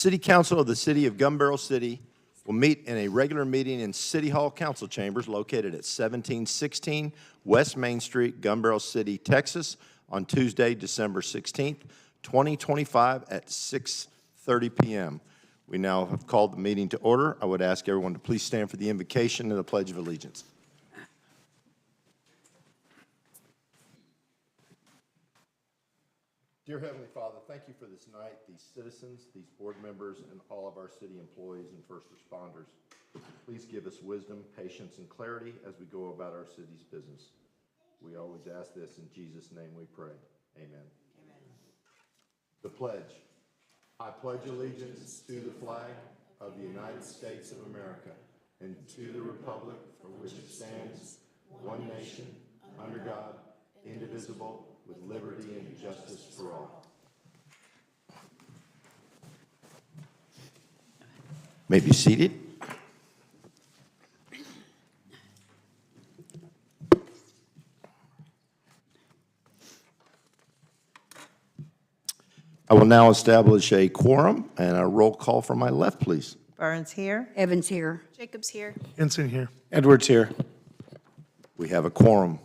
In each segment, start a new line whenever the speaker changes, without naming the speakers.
City Council of the City of Gun Barrel City will meet in a regular meeting in City Hall Council Chambers located at 1716 West Main Street, Gun Barrel City, Texas, on Tuesday, December 16th, 2025 at 6:30 p.m. We now have called the meeting to order. I would ask everyone to please stand for the invocation and the Pledge of Allegiance. Dear Heavenly Father, thank you for this night, these citizens, these board members, and all of our city employees and first responders. Please give us wisdom, patience, and clarity as we go about our city's business. We always ask this in Jesus' name we pray. Amen. Amen. The pledge. I pledge allegiance to the flag of the United States of America and to the republic for which it stands, one nation, under God, indivisible, with liberty and justice for all. May be seated. I will now establish a quorum and a roll call from my left, please.
Burns here.
Evans here.
Jacobs here.
Henson here.
Edwards here.
We have a quorum.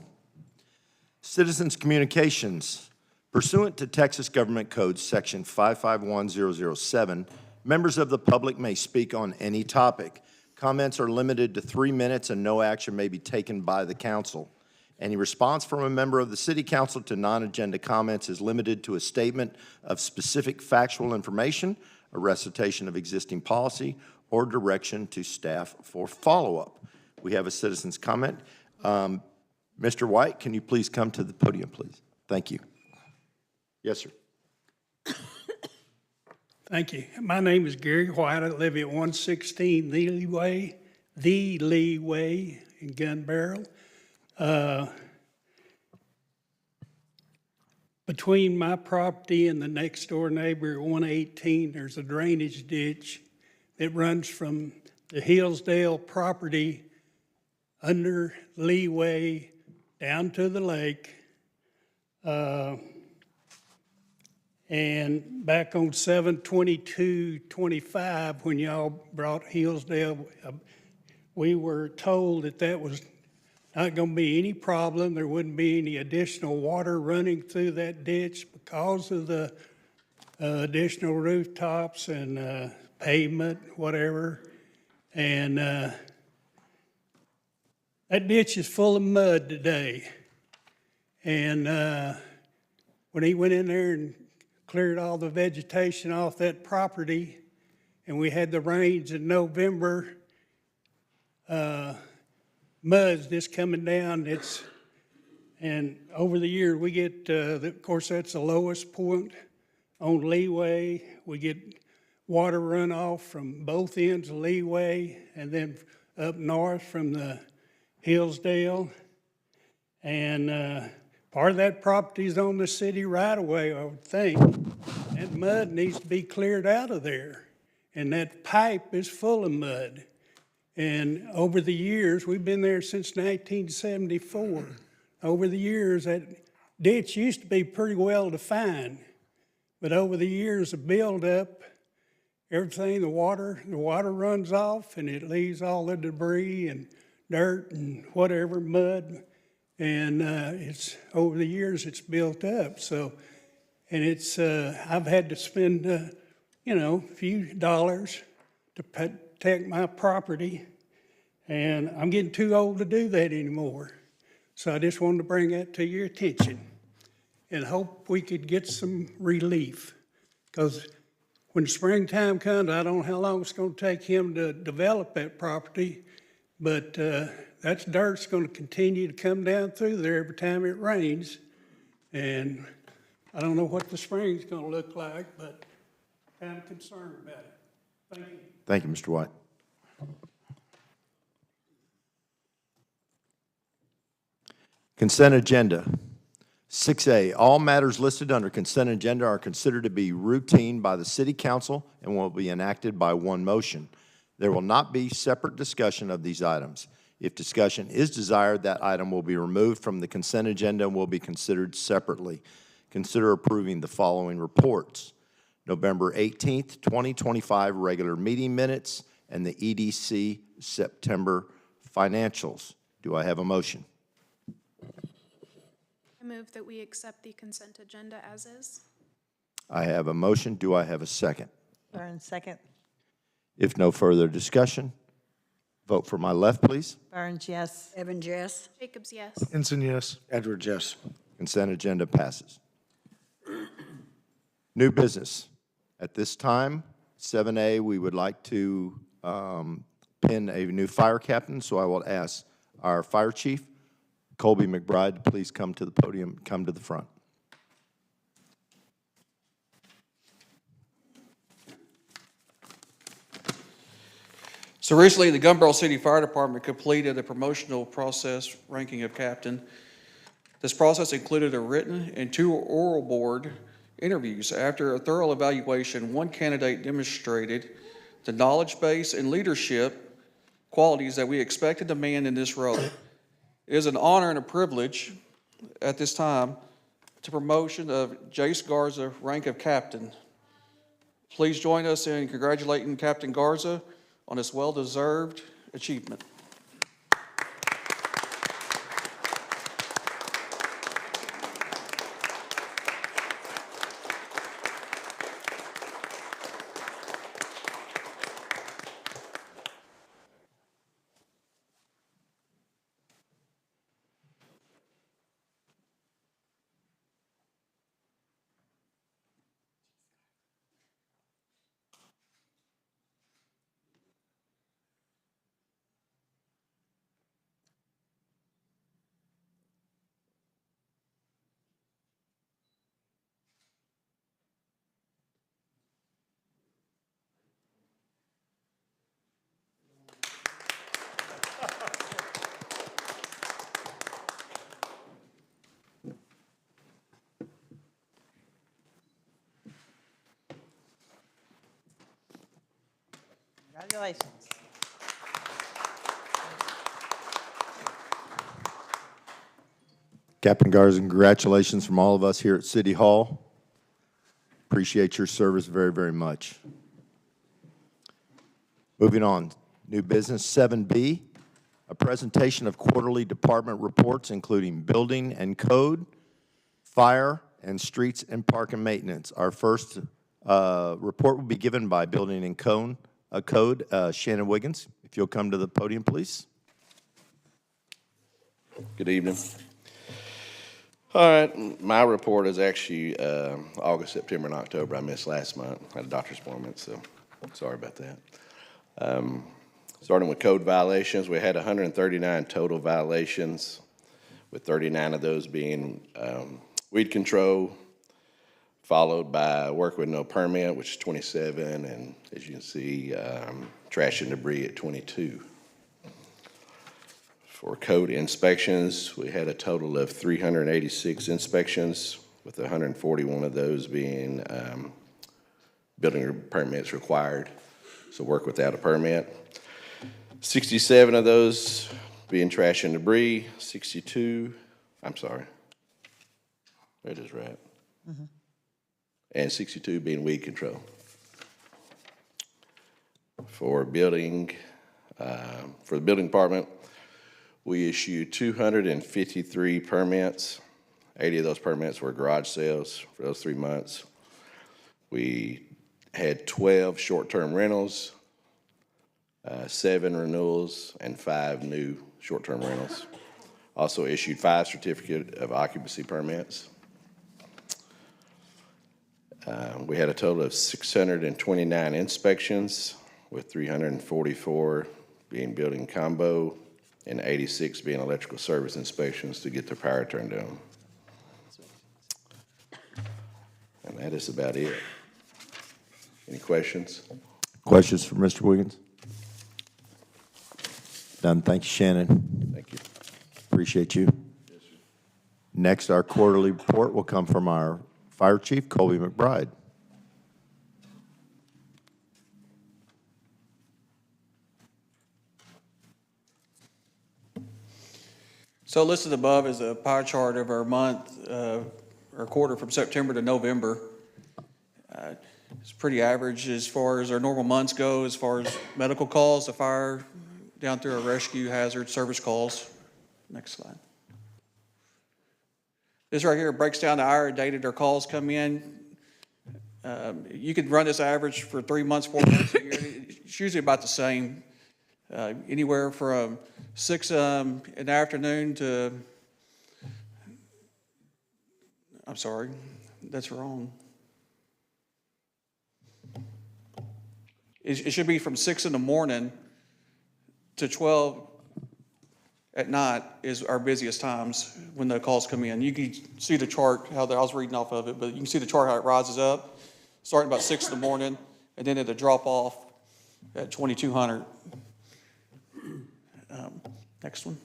Citizens' communications. Pursuant to Texas Government Code Section 551007, members of the public may speak on any topic. Comments are limited to 3 minutes and no action may be taken by the council. Any response from a member of the City Council to non-agenda comments is limited to a statement of specific factual information, a recitation of existing policy, or direction to staff for follow-up. We have a citizen's comment. Mr. White, can you please come to the podium, please? Thank you. Yes, sir.
Thank you. My name is Gary White. I live at 116 The Lee Way in Gun Barrel. Between my property and the next door neighbor at 118, there's a drainage ditch that runs from the Hillsdale property under Lee Way down to the lake. And back on 7/22/25, when y'all brought Hillsdale, we were told that that was not going to be any problem. There wouldn't be any additional water running through that ditch because of the additional rooftops and pavement, whatever. And that ditch is full of mud today. And when he went in there and cleared all the vegetation off that property, and we had the rains in November, mud's just coming down. And over the year, we get, of course, that's the lowest point on Leeway. We get water runoff from both ends of Leeway, and then up north from the Hillsdale. And part of that property is on the city right away, I would think. That mud needs to be cleared out of there. And that pipe is full of mud. And over the years, we've been there since 1974. Over the years, that ditch used to be pretty well defined. But over the years of buildup, everything, the water runs off and it leaves all the debris and dirt and whatever, mud. And it's over the years it's built up. So, and it's I've had to spend a few dollars to protect my property, and I'm getting too old to do that anymore. So I just wanted to bring that to your attention, and hope we could get some relief. Because when springtime comes, I don't know how long it's going to take him to develop that property, but that dirt's going to continue to come down through there every time it rains. And I don't know what the spring's going to look like, but kind of concerned about it. Thank you.
Thank you, Mr. White. Consent agenda. 6A, all matters listed under consent agenda are considered to be routine by the City Council and will be enacted by one motion. There will not be separate discussion of these items. If discussion is desired, that item will be removed from the consent agenda and will be considered separately. Consider approving the following reports. November 18th, 2025 regular meeting minutes, and the EDC September financials. Do I have a motion?
I move that we accept the consent agenda as is.
I have a motion. Do I have a second?
Burns, second.
If no further discussion, vote for my left, please.
Burns, yes.
Evans, yes.
Jacobs, yes.
Henson, yes.
Edwards, yes.
Consent agenda passes. New business. At this time, 7A, we would like to pin a new fire captain, so I will ask our fire chief, Colby McBride, to please come to the podium, come to the front.
So recently, the Gumbel City Fire Department completed a promotional process ranking of captain. This process included a written and 2 oral board interviews. After a thorough evaluation, 1 candidate demonstrated the knowledge base and leadership qualities that we expect and demand in this role. It is an honor and a privilege at this time to promotion of Jace Garza, rank of captain. Please join us in congratulating Captain Garza on this well-deserved achievement.
Congratulations.
Captain Garza, congratulations from all of us here at City Hall. Appreciate your service very, very much. Moving on, new business 7B, a presentation of quarterly department reports, including building and code, fire, and streets and park and maintenance. Our first report will be given by building and code, Shannon Wiggins. If you'll come to the podium, please.
Good evening. All right, my report is actually August, September, and October. I missed last month. I had a doctor's appointment, so sorry about that. Starting with code violations, we had 139 total violations, with 39 of those being weed control, followed by work with no permit, which is 27, and as you can see, trash and debris at 22. For code inspections, we had a total of 386 inspections, with 141 of those being building permits required, so work without a permit. 67 of those being trash and debris, 62, I'm sorry, that is right. And 62 being weed control. For the building department, we issued 253 permits. 80 of those permits were garage sales for those 3 months. We had 12 short-term rentals, 7 renewals, and 5 new short-term rentals. Also issued 5 certificate of occupancy permits. We had a total of 629 inspections, with 344 being building combo and 86 being electrical service inspections to get the power turned on. And that is about it. Any questions?
Questions for Mr. Wiggins? Done. Thank you, Shannon.
Thank you.
Appreciate you. Next, our quarterly report will come from our Fire Chief, Colby McBride.
So listed above is a pie chart of our month, or quarter from September to November. It's pretty average as far as our normal months go, as far as medical calls, the fire, down through our rescue, hazard, service calls. Next slide. This right here breaks down the hour dated our calls come in. You could run this average for 3 months, 4 months a year. It's usually about the same, anywhere from 6 in the afternoon to, I'm sorry, that's wrong. It should be from 6 in the morning to 12 at night is our busiest times when the calls come in. You can see the chart, I was reading off of it, but you can see the chart how it rises up, starting about 6 in the morning, and then it'll drop off at 2200. Next one.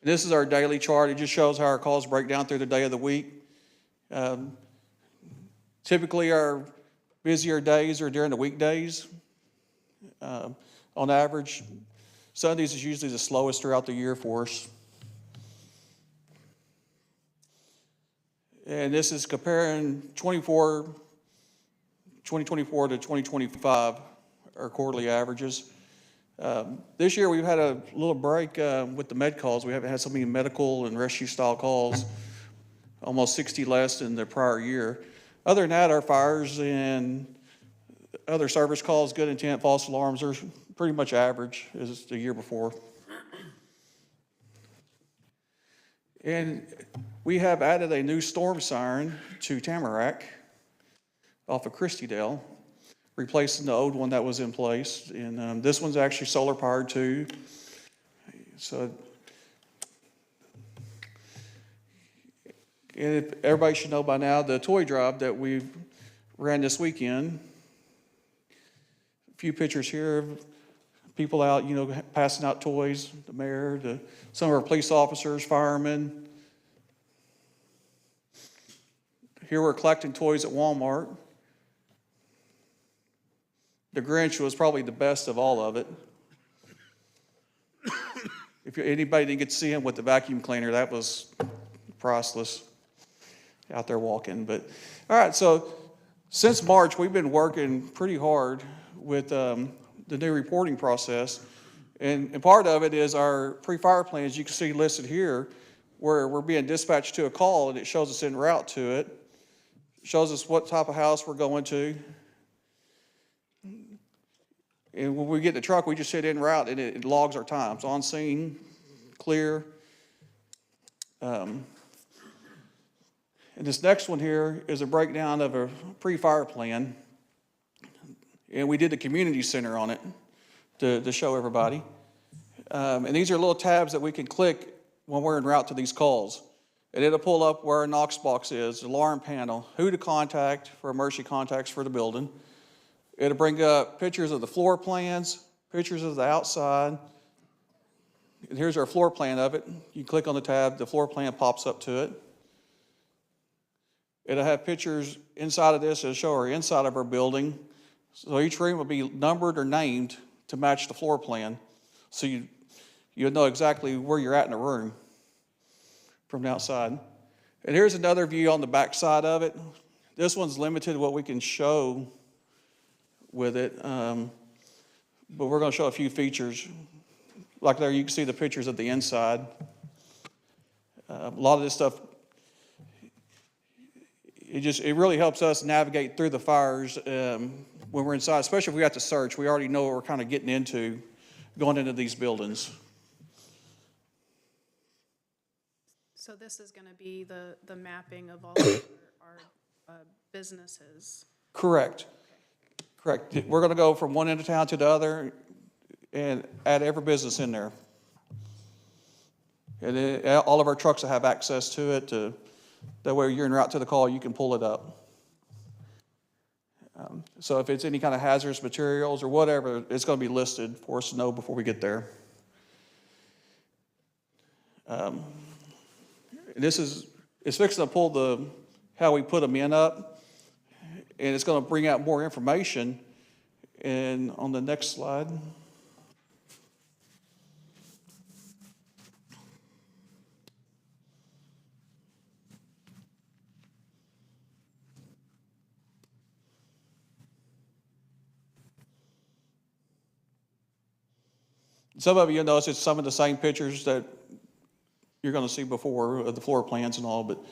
And this is our daily chart. It just shows how our calls break down through the day of the week. Typically, our busier days are during the weekdays. On average, Sundays is usually the slowest throughout the year for us. And this is comparing 2024 to 2025, our quarterly averages. This year, we've had a little break with the med calls. We haven't had so many medical and rescue style calls, almost 60 less than the prior year. Other than that, our fires and other service calls, good intent, false alarms are pretty much average as the year before. And we have added a new storm siren to Tamarack off of Christydale, replacing the old one that was in place. And this one's actually solar powered too. So, and everybody should know by now the toy drive that we ran this weekend. A few pictures here of people out, passing out toys, the mayor, some of our police officers, firemen. Here we're collecting toys at Walmart. The Grinch was probably the best of all of it. If anybody didn't get to see him with the vacuum cleaner, that was priceless out there walking. But all right, so since March, we've been working pretty hard with the new reporting process. And part of it is our pre-fire plans you can see listed here, where we're being dispatched to a call and it shows us en route to it. It shows us what type of house we're going to. And when we get in the truck, we just hit en route and it logs our times. On scene, clear. And this next one here is a breakdown of a pre-fire plan. And we did the community center on it to show everybody. And these are little tabs that we can click when we're en route to these calls. And it'll pull up where our Knox box is, the alarm panel, who to contact for emergency contacts for the building. It'll bring up pictures of the floor plans, pictures of the outside. And here's our floor plan of it. You click on the tab, the floor plan pops up to it. It'll have pictures inside of this that'll show our inside of our building. So each room will be numbered or named to match the floor plan. So you'll know exactly where you're at in the room from the outside. And here's another view on the back side of it. This one's limited to what we can show with it, but we're going to show a few features. Like there, you can see the pictures of the inside. A lot of this stuff, it really helps us navigate through the fires when we're inside, especially if we have to search. We already know what we're kind of getting into going into these buildings.
So this is going to be the mapping of all of our businesses.
Correct. Correct. We're going to go from one end of town to the other and add every business in there. And all of our trucks will have access to it. That way you're en route to the call, you can pull it up. So if it's any kind of hazardous materials or whatever, it's going to be listed for us to know before we get there. It's fixing to pull how we put them in up. And it's going to bring out more information. And on the next slide. Some of you notice it's some of the same pictures that you're gonna see before, of the floor plans and all, but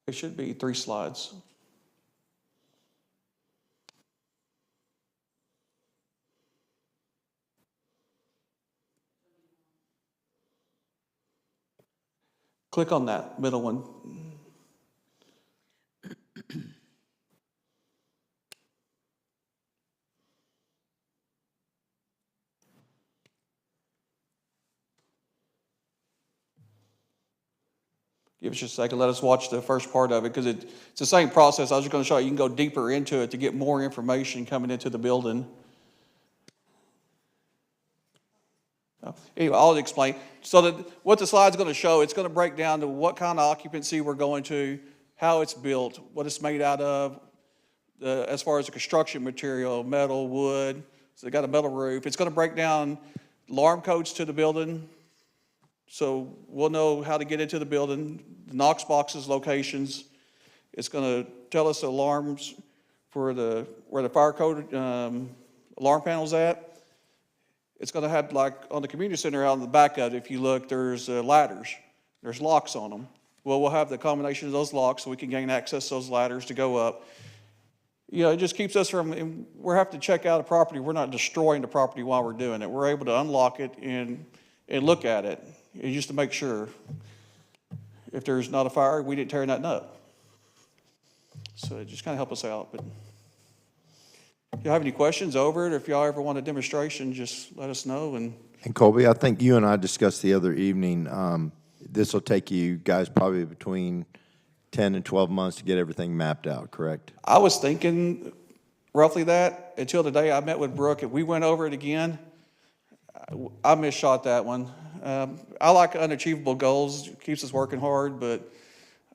it should be 3 slides. Click on that middle one. Give us just a second, let us watch the first part of it, because it's the same process. I was just gonna show you, you can go deeper into it to get more information coming into the building. Anyway, I'll explain. So that what the slide's gonna show, it's gonna break down to what kind of occupancy we're going to, how it's built, what it's made out of, as far as the construction material, metal, wood. So they got a metal roof. It's gonna break down alarm codes to the building, so we'll know how to get into the building, the Knox boxes, locations. It's gonna tell us the alarms for where the fire code alarm panel's at. It's gonna have, like, on the community center out in the back of it, if you look, there's ladders. There's locks on them. Well, we'll have the combination of those locks so we can gain access to those ladders to go up. You know, it just keeps us from, and we're having to check out a property. We're not destroying the property while we're doing it. We're able to unlock it and look at it, and just to make sure if there's not a fire, we didn't tear nothing up. So it just kind of help us out. But if you have any questions over it, or if y'all ever want a demonstration, just let us know. And
Colby, I think you and I discussed the other evening, this will take you guys probably between 10 and 12 months to get everything mapped out, correct?
I was thinking roughly that until the day I met with Brooke, and we went over it again. I misshot that one. I like unachievable goals. It keeps us working hard, but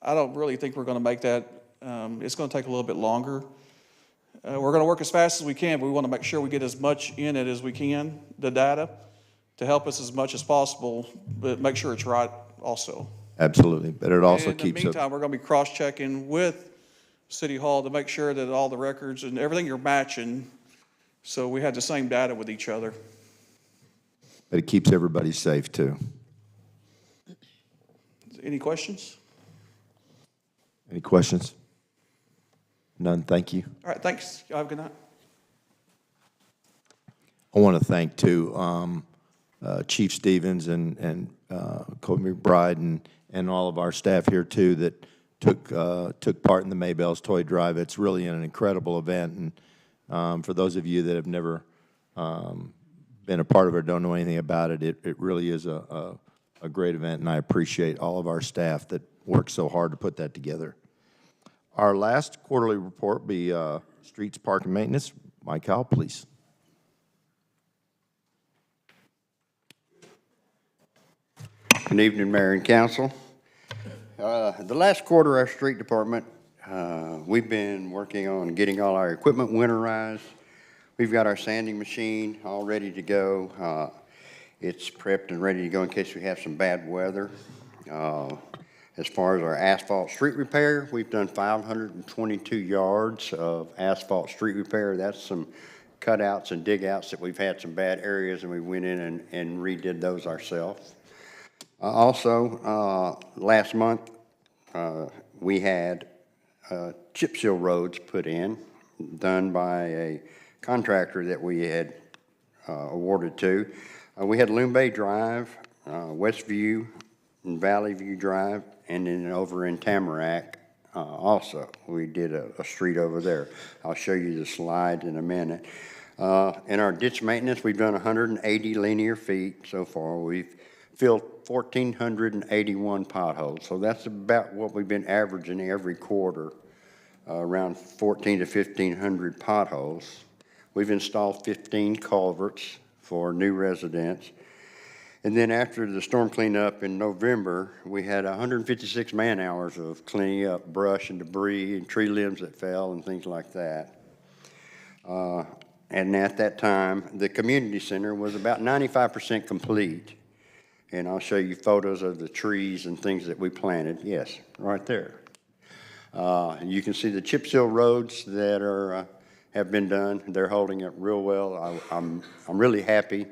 I don't really think we're going to make that. It's going to take a little bit longer. We're going to work as fast as we can, but we want to make sure we get as much in it as we can, the data, to help us as much as possible, but make sure it's right also.
Absolutely, but it also
And
keeps
in the meantime, we're going to be cross-checking with City Hall to make sure that all the records and everything you're matching, so we had the same data with each other.
but it keeps everybody safe too.
Any questions?
Any questions? None, thank you.
All right, thanks. Y'all have a good night.
I want to thank too Chief Stevens and Colby McBride and all of our staff here too that took part in the Maybells Toy Drive. It's really an incredible event, and for those of you that have never been a part of it or don't know anything about it, it really is a great event, and I appreciate all of our staff that worked so hard to put that together. Our last quarterly report will be Streets, Park, and Maintenance. Mike Howell, please.
Good evening, Mayor and Council. The last quarter, our street department, we've been working on getting all our equipment winterized. We've got our sanding machine all ready to go. It's prepped and ready to go in case we have some bad weather. As far as our asphalt street repair, we've done 522 yards of asphalt street repair. That's some cutouts and dig outs that we've had some bad areas, and we went in and redid those ourselves. Also, last month, we had chip seal roads put in, done by a contractor that we had awarded to. We had Loon Bay Drive, Westview, and Valley View Drive, and then over in Tamarack also. We did a street over there. I'll show you the slide in a minute. In our ditch maintenance, we've done 180 linear feet so far. We've filled 1,481 potholes. So that's about what we've been averaging every quarter, around 1,400 to 1,500 potholes. We've installed 15 culverts for new residents. And then after the storm cleanup in November, we had 156 man-hours of cleaning up brush and debris and tree limbs that fell and things like that. And at that time, the community center was about 95% complete. And I'll show you photos of the trees and things that we planted. Yes, right there. You can see the chip seal roads that are, have been done. They're holding up real well. I'm really happy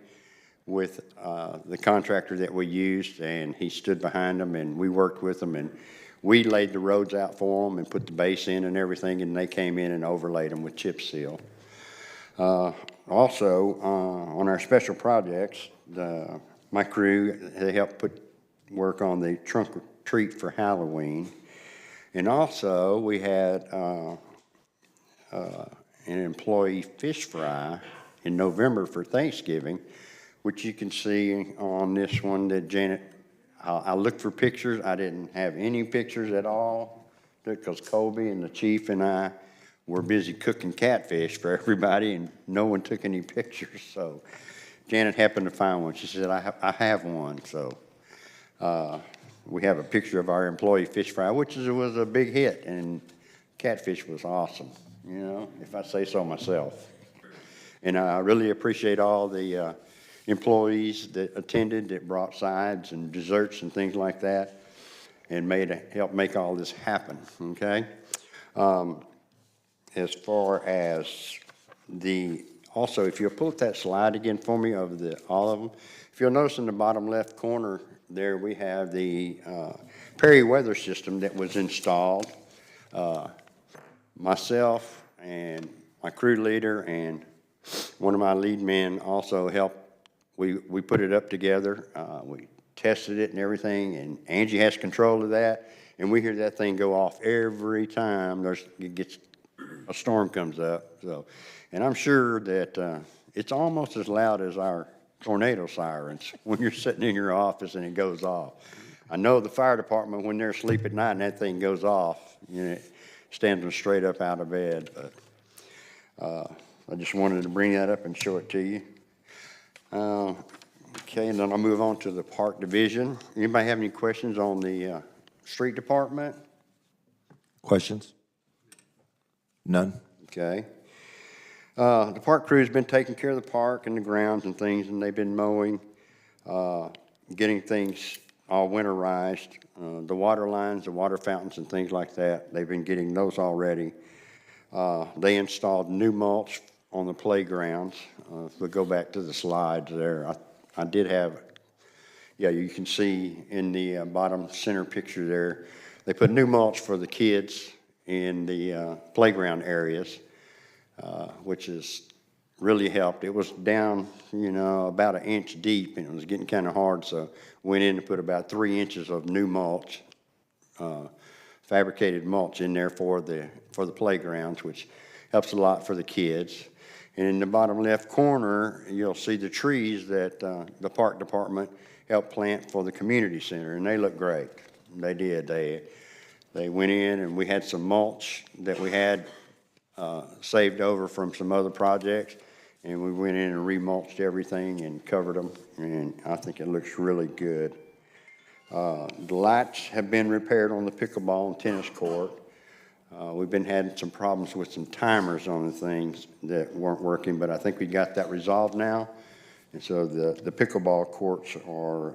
with the contractor that we used, and he stood behind them, and we worked with them, and we laid the roads out for them and put the base in and everything, and they came in and overlaid them with chip seal. Also, on our special projects, my crew, they helped work on the trunk or treat for Halloween. And also, we had an employee fish fry in November for Thanksgiving, which you can see on this one that Janet, I looked for pictures. I didn't have any pictures at all because Colby and the chief and I were busy cooking catfish for everybody, and no one took any pictures. So Janet happened to find one. She said, I have one. So we have a picture of our employee fish fry, which was a big hit, and catfish was awesome, you know, if I say so myself. And I really appreciate all the employees that attended, that brought sides and desserts and things like that, and helped make all this happen, okay? As far as also, if you'll pull up that slide again for me of all of them, if you'll notice in the bottom left corner there, we have the Perry weather system that was installed. Myself and my crew leader and one of my lead men also helped. We put it up together. We tested it and everything, and Angie has control of that, and we hear that thing go off every time a storm comes up. So, and I'm sure that it's almost as loud as our tornado sirens when you're sitting in your office and it goes off. I know the fire department, when they're asleep at night and that thing goes off, you know, it stands them straight up out of bed. But I just wanted to bring that up and show it to you. Okay, and then I'll move on to the park division. Anybody have any questions on the street department?
Questions? None?
Okay. The park crew's been taking care of the park and the grounds and things, and they've been mowing, getting things all winterized. The water lines, the water fountains and things like that, they've been getting those all ready. They installed new mulch on the playgrounds. If we go back to the slides there, I did have, yeah, you can see in the bottom center picture there, they put new mulch for the kids in the playground areas, which has really helped. It was down, you know, about 1 inch deep, and it was getting kind of hard, so went in and put about 3 inches of new mulch, fabricated mulch in there for the playgrounds, which helps a lot for the kids. And in the bottom left corner, you'll see the trees that the park department helped plant for the community center, and they look great. They did. They went in, and we had some mulch that we had saved over from some other projects, and we went in and remulched everything and covered them, and I think it looks really good. The lights have been repaired on the pickleball and tennis court. We've been having some problems with some timers on the things that weren't working, but I think we got that resolved now. And so the pickleball courts are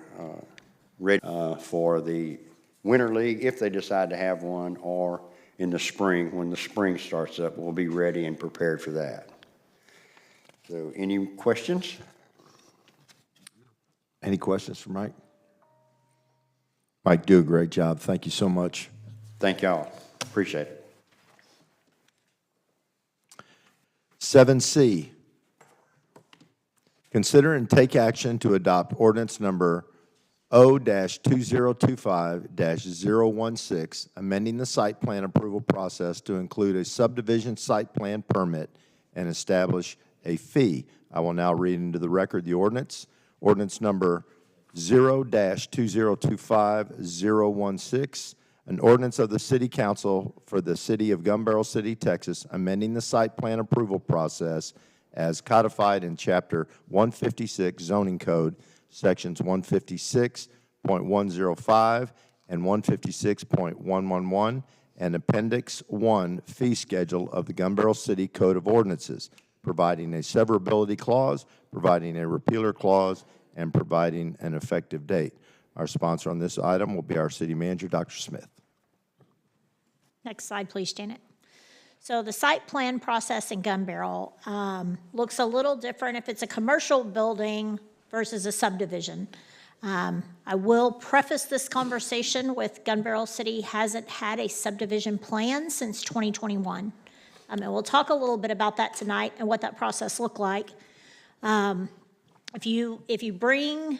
ready for the Winter League, if they decide to have one, or in the spring, when the spring starts up, we'll be ready and prepared for that. So any questions?
Any questions for Mike? Mike, do a great job. Thank you so much.
Thank y'all. Appreciate it.
7C, consider and take action to adopt ordinance number O-2025-016, amending the site plan approval process to include a subdivision site plan permit and establish a fee. I will now read into the record the ordinance. Ordinance number 0-2025-016, an ordinance of the City Council for the City of Gun Barrel City, Texas, amending the site plan approval process as codified in Chapter 156 Zoning Code, Sections 156.105 and 156.111, and Appendix 1 Fee Schedule of the Gun Barrel City Code of Ordinances, providing a severability clause, providing a repealer clause, and providing an effective date. Our sponsor on this item will be our city manager, Dr. Smith.
Next slide, please, Janet. So the site plan process in Gun Barrel looks a little different if it's a commercial building versus a subdivision. I will preface this conversation with Gun Barrel City hasn't had a subdivision plan since 2021. And we'll talk a little bit about that tonight and what that process looked like. If you bring,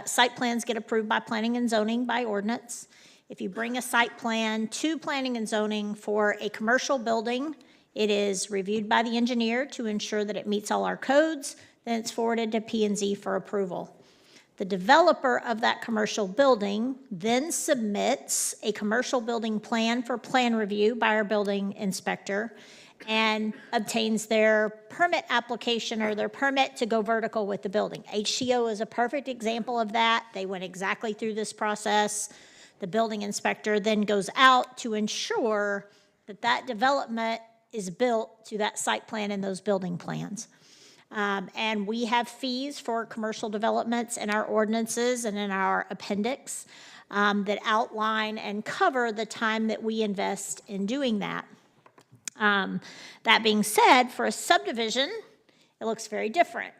site plans get approved by planning and zoning by ordinance. If you bring a site plan to planning and zoning for a commercial building, it is reviewed by the engineer to ensure that it meets all our codes, then it's forwarded to P&Z for approval. The developer of that commercial building then submits a commercial building plan for plan review by our building inspector and obtains their permit application or their permit to go vertical with the building. HTO is a perfect example of that. They went exactly through this process. The building inspector then goes out to ensure that that development is built to that site plan and those building plans. And we have fees for commercial developments in our ordinances and in our appendix that outline and cover the time that we invest in doing that. That being said, for a subdivision, it looks very different.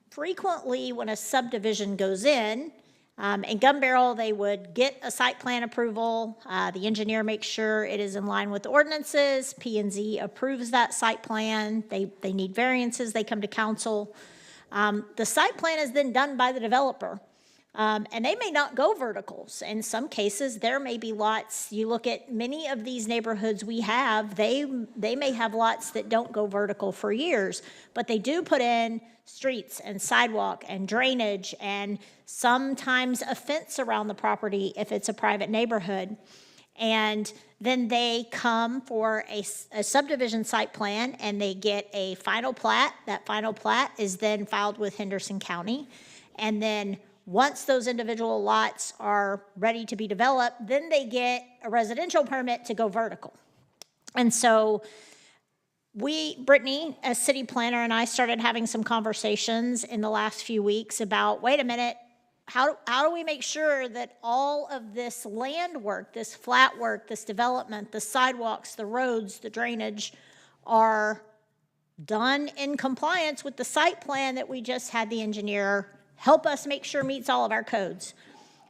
Frequently, when a subdivision goes in Gun Barrel, they would get a site plan approval. The engineer makes sure it is in line with the ordinances. P&Z approves that site plan. They need variances. They come to council. The site plan is then done by the developer. And they may not go verticals. In some cases, there may be lots. You look at many of these neighborhoods we have, they may have lots that don't go vertical for years, but they do put in streets and sidewalk and drainage and sometimes a fence around the property if it's a private neighborhood. And then they come for a subdivision site plan and they get a final plat. That final plat is then filed with Henderson County. And then once those individual lots are ready to be developed, then they get a residential permit to go vertical. And so Brittany, as city planner, and I started having some conversations in the last few weeks about, wait a minute, how do we make sure that all of this land work, this flat work, this development, the sidewalks, the roads, the drainage are done in compliance with the site plan that we just had the engineer help us make sure meets all of our codes.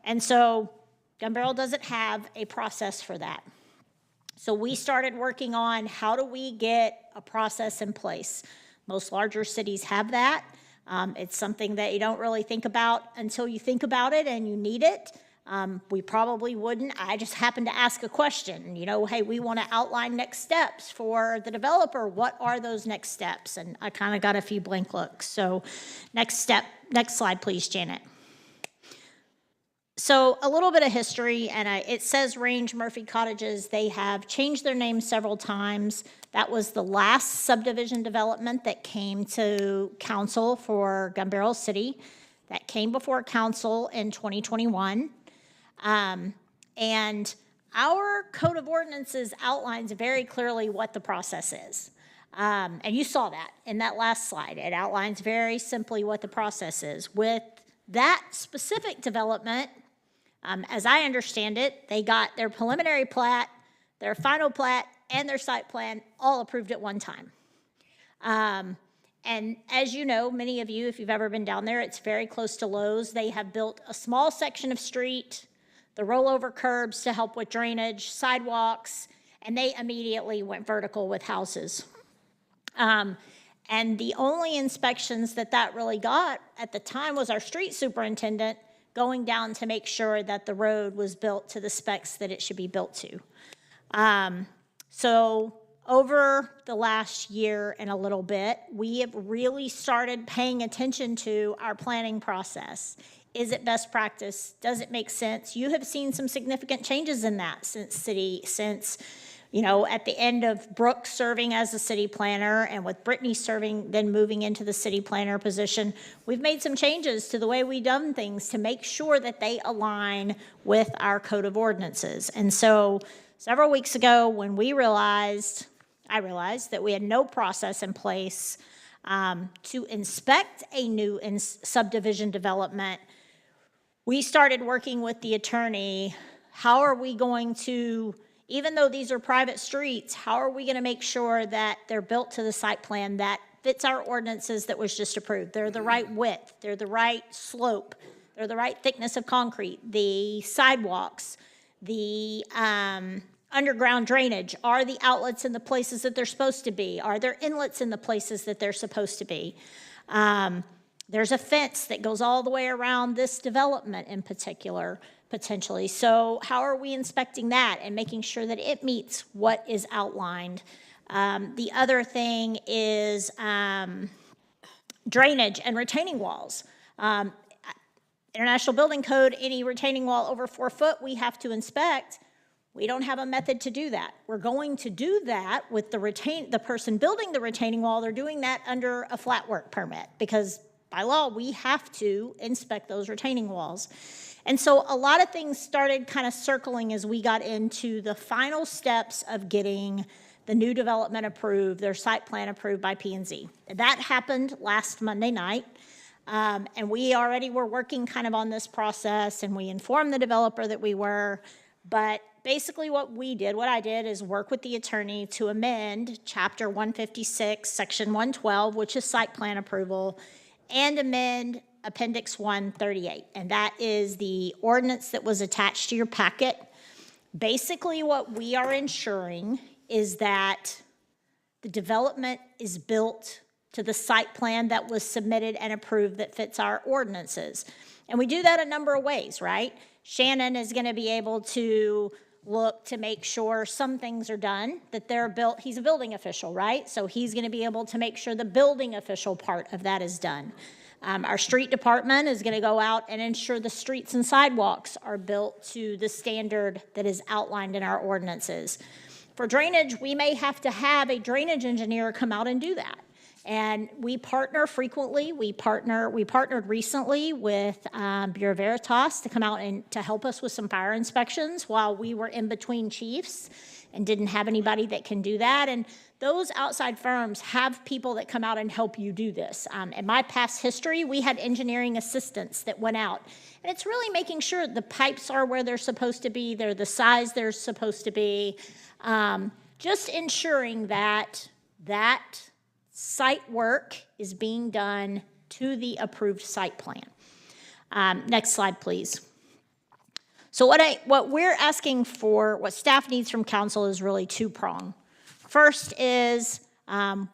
And so Gun Barrel doesn't have a process for that. So we started working on how do we get a process in place. Most larger cities have that. It's something that you don't really think about until you think about it and you need it. We probably wouldn't. I just happened to ask a question, hey, we want to outline next steps for the developer. What are those next steps? And I kind of got a few blank looks. So next slide, please, Janet. So a little bit of history, and it says Range Murphy Cottages. They have changed their name several times. That was the last subdivision development that came to council for Gun Barrel City. That came before council in 2021. And our code of ordinances outlines very clearly what the process is. And you saw that in that last slide. It outlines very simply what the process is. With that specific development, as I understand it, they got their preliminary plat, their final plat, and their site plan all approved at one time. And as you know, many of you, if you've ever been down there, it's very close to Lowe's. They have built a small section of street, the rollover curbs to help with drainage, sidewalks, and they immediately went vertical with houses. And the only inspections that really got at the time was our street superintendent going down to make sure that the road was built to the specs that it should be built to. So over the last year and a little bit, we have really started paying attention to our planning process. Is it best practice? Does it make sense? You have seen some significant changes in that since at the end of Brooke serving as a city planner and with Brittany serving, then moving into the city planner position, we've made some changes to the way we've done things to make sure that they align with our code of ordinances. And so several weeks ago when I realized that we had no process in place to inspect a new subdivision development, we started working with the attorney. How are we going to, even though these are private streets, how are we going to make sure that they're built to the site plan that fits our ordinances that was just approved? They're the right width, they're the right slope, they're the right thickness of concrete, the sidewalks, the underground drainage, are the outlets in the places that they're supposed to be? Are there inlets in the places that they're supposed to be? There's a fence that goes all the way around this development in particular, potentially. So how are we inspecting that and making sure that it meets what is outlined? The other thing is drainage and retaining walls. International Building Code, any retaining wall over 4 foot, we have to inspect. We don't have a method to do that. We're going to do that with the person building the retaining wall. They're doing that under a flat work permit because by law, we have to inspect those retaining walls. And so a lot of things started kind of circling as we got into the final steps of getting the new development approved, their site plan approved by P&Z. That happened last Monday night. And we already were working kind of on this process, and we informed the developer that we were. But basically what I did is work with the attorney to amend Chapter 156, Section 112, which is site plan approval, and amend Appendix 138. And that is the ordinance that was attached to your packet. Basically what we are ensuring is that the development is built to the site plan that was submitted and approved that fits our ordinances. And we do that a number of ways, right? Shannon is going to be able to look to make sure some things are done, that they're built. He's a building official, right? So he's going to be able to make sure the building official part of that is done. Our street department is going to go out and ensure the streets and sidewalks are built to the standard that is outlined in our ordinances. For drainage, we may have to have a drainage engineer come out and do that. And we partner frequently. We partnered recently with Bureau Veritas to come out and to help us with some fire inspections while we were in between chiefs and didn't have anybody that can do that. And those outside firms have people that come out and help you do this. In my past history, we had engineering assistants that went out. And it's really making sure the pipes are where they're supposed to be, they're the size they're supposed to be. Just ensuring that that site work is being done to the approved site plan. Next slide, please. So what we're asking for, what staff needs from council is really two-pronged. First is Brittany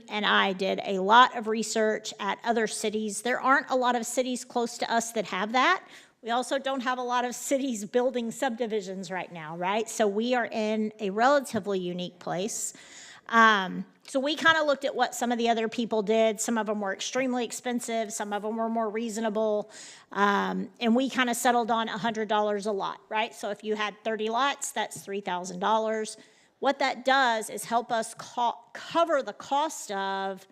and I did a lot of research at other cities. There aren't a lot of cities close to us that have that. We also don't have a lot of cities building subdivisions right now, right? So we are in a relatively unique place. So we kind of looked at what some of the other people did. Some of them were extremely expensive. Some of them were more reasonable. And we kind of settled on $100 a lot, right? So if you had 30 lots, that's $3,000. What that does is help us cover the cost of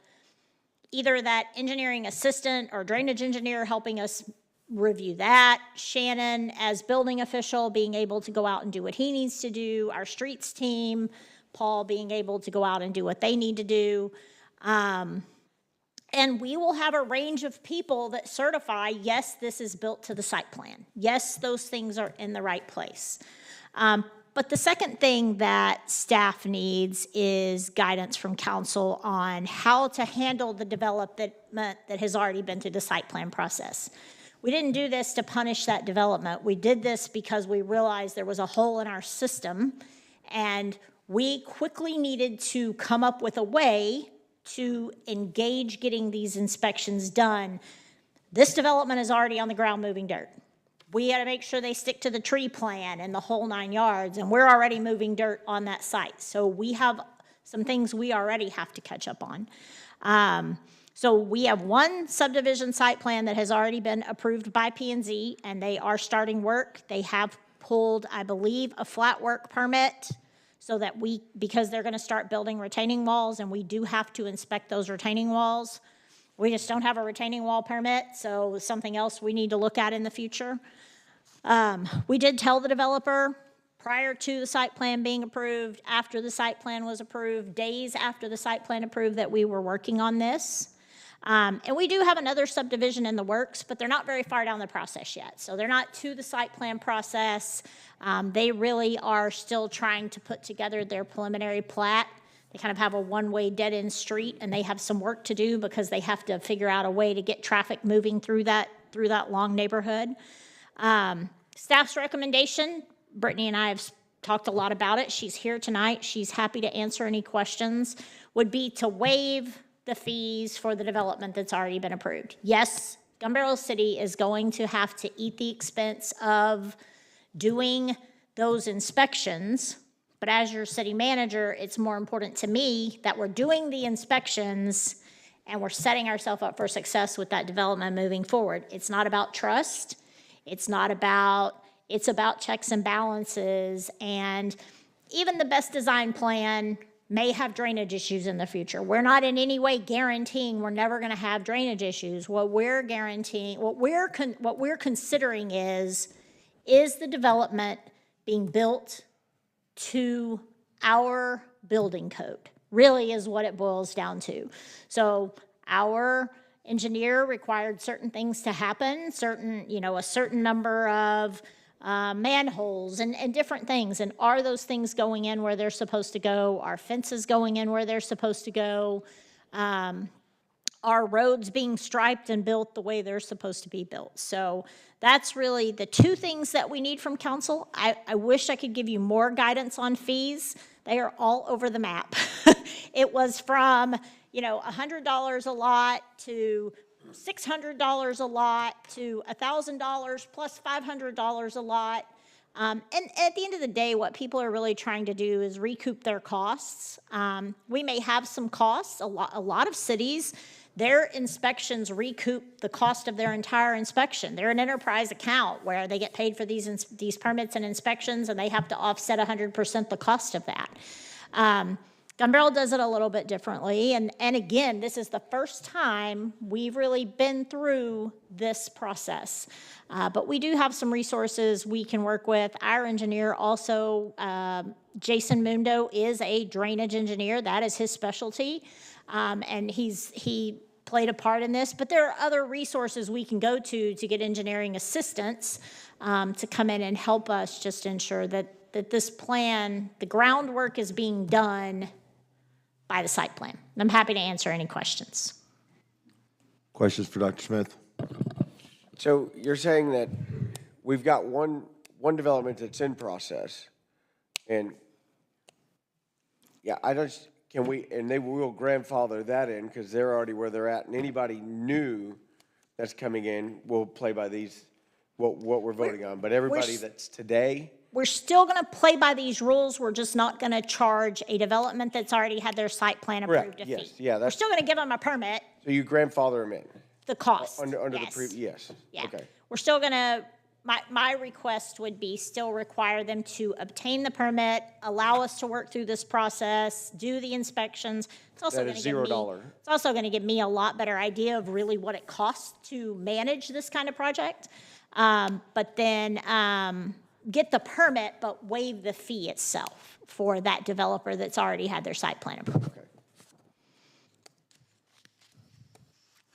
either that engineering assistant or drainage engineer helping us review that, Shannon as building official being able to go out and do what he needs to do, our streets team, Paul being able to go out and do what they need to do. And we will have a range of people that certify, yes, this is built to the site plan. Yes, those things are in the right place. But the second thing that staff needs is guidance from council on how to handle the development that has already been through the site plan process. We didn't do this to punish that development. We did this because we realized there was a hole in our system, and we quickly needed to come up with a way to engage getting these inspections done. This development is already on the ground moving dirt. We had to make sure they stick to the tree plan and the whole 9 yards, and we're already moving dirt on that site. So we have some things we already have to catch up on. So we have one subdivision site plan that has already been approved by P&Z, and they are starting work. They have pulled, I believe, a flat work permit so that because they're going to start building retaining walls, and we do have to inspect those retaining walls. We just don't have a retaining wall permit, so something else we need to look at in the future. We did tell the developer prior to the site plan being approved, after the site plan was approved, days after the site plan approved, that we were working on this. And we do have another subdivision in the works, but they're not very far down the process yet. So they're not to the site plan process. They really are still trying to put together their preliminary plat. They kind of have a one-way dead-end street, and they have some work to do because they have to figure out a way to get traffic moving through that long neighborhood. Staff's recommendation, Brittany and I have talked a lot about it. She's here tonight. She's happy to answer any questions, would be to waive the fees for the development that's already been approved. Yes, Gun Barrel City is going to have to eat the expense of doing those inspections, but as your city manager, it's more important to me that we're doing the inspections and we're setting ourselves up for success with that development moving forward. It's not about trust. It's about checks and balances, and even the best design plan may have drainage issues in the future. We're not in any way guaranteeing we're never going to have drainage issues. What we're guaranteeing, what we're considering is the development being built to our building code? Really is what it boils down to. So our engineer required certain things to happen, a certain number of manholes and different things. And are those things going in where they're supposed to go? Are fences going in where they're supposed to go? Are roads being striped and built the way they're supposed to be built? So that's really the two things that we need from council. I wish I could give you more guidance on fees. They are all over the map. It was from, $100 a lot to $600 a lot to $1,000 plus $500 a lot. And at the end of the day, what people are really trying to do is recoup their costs. We may have some costs. A lot of cities, their inspections recoup the cost of their entire inspection. They're an enterprise account where they get paid for these permits and inspections, and they have to offset 100% the cost of that. Gun Barrel does it a little bit differently, and again, this is the first time we've really been through this process. But we do have some resources we can work with. Our engineer also, Jason Mundo, is a drainage engineer. That is his specialty, and he played a part in this. But there are other resources we can go to get engineering assistance to come in and help us just ensure that this plan, the groundwork is being done by the site plan. I'm happy to answer any questions.
Questions for Dr. Smith?
So you're saying that we've got one development that's in process, and yeah, they will grandfather that in because they're already where they're at, and anybody new that's coming in will play by these, what we're voting on, but everybody that's today.
We're still going to play by these rules. We're just not going to charge a development that's already had their site plan approved a fee.
Yes, yeah,
We're still going to give them a permit,
So you grandfather them in?
the cost.
Under the
yes.
yes,
Yeah.
okay.
We're still going to, my request would be still require them to obtain the permit, allow us to work through this process, do the inspections. It's also
That
going
is
to give me,
$0.
it's also going to give me a lot better idea of really what it costs to manage this kind of project. But then get the permit, but waive the fee itself for that developer that's already had their site plan approved.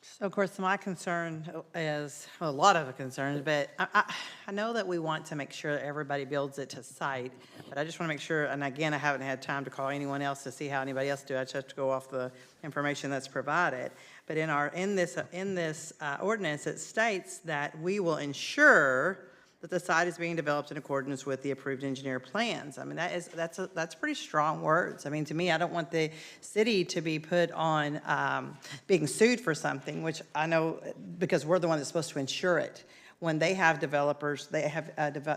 So of course, my concern is, a lot of concerns, but I know that we want to make sure that everybody builds it to site, but I just want to make sure, and again, I haven't had time to call anyone else to see how anybody else do. I just have to go off the information that's provided. But in this ordinance, it states that we will ensure that the site is being developed in accordance with the approved engineer plans. I mean, that's pretty strong words. I mean, to me, I don't want the city to be put on being sued for something, which I know because we're the one that's supposed to ensure it. When they have developers, they have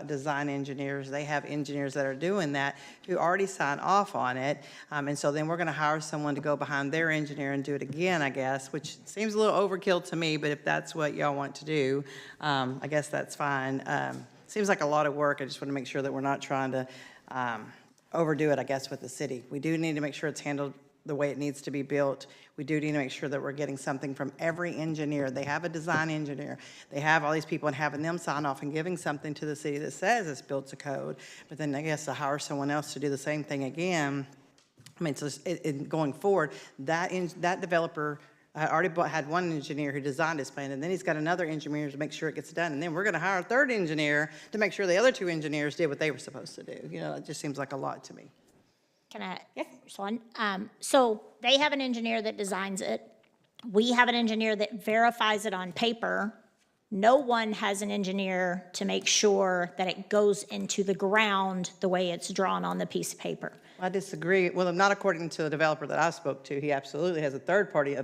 design engineers, they have engineers that are doing that who already sign off on it. And so then we're going to hire someone to go behind their engineer and do it again, I guess, which seems a little overkill to me, but if that's what y'all want to do, I guess that's fine. Seems like a lot of work. I just want to make sure that we're not trying to overdo it, I guess, with the city. We do need to make sure it's handled the way it needs to be built, we do need to make sure that we're getting something from every engineer. They have a design engineer. They have all these people, and having them sign off and giving something to the city that says it's built to code, but then I guess to hire someone else to do the same thing again. I mean, so going forward, that developer already had one engineer who designed his plan, and then he's got another engineer to make sure it gets done, and then we're going to hire a third engineer to make sure the other two engineers did what they were supposed to do. You know, it just seems like a lot to me.
Can I, respond? So they have an engineer that designs it. We have an engineer that verifies it on paper. No one has an engineer to make sure that it goes into the ground the way it's drawn on the piece of paper.
I disagree. Well, not according to the developer that I spoke to. He absolutely has a third party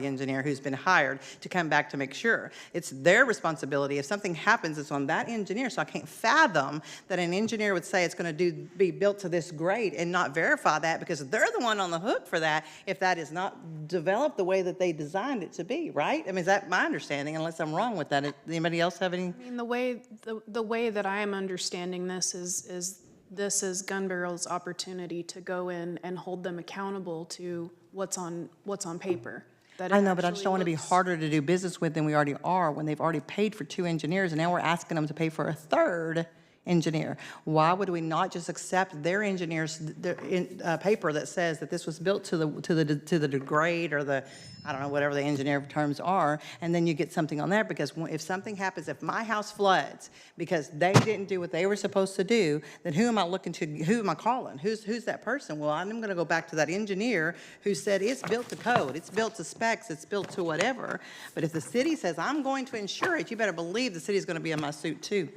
engineer who's been hired to come back to make sure. It's their responsibility. If something happens, it's on that engineer. So I can't fathom that an engineer would say it's going to be built to this grade and not verify that, because they're the one on the hook for that if that is not developed the way that they designed it to be, right? I mean, is that my understanding, unless I'm wrong with that? Anybody else have any?
I mean, the way that I am understanding this is this is Gun Barrel's opportunity to go in and hold them accountable to what's on paper. That it
I know, but I just
actually
don't want to be
looks-
harder to do business with than we already are, when they've already paid for 2 engineers, and now we're asking them to pay for a third engineer. Why would we not just accept their engineers' paper that says that this was built to the grade, or the, I don't know, whatever the engineer terms are, and then you get something on there? Because if something happens, if my house floods because they didn't do what they were supposed to do, then who am I looking to? Who am I calling? Who's that person? Well, I'm going to go back to that engineer who said it's built to code, it's built to specs, it's built to whatever. But if the city says I'm going to insure it, you better believe the city's going to be in my suit too.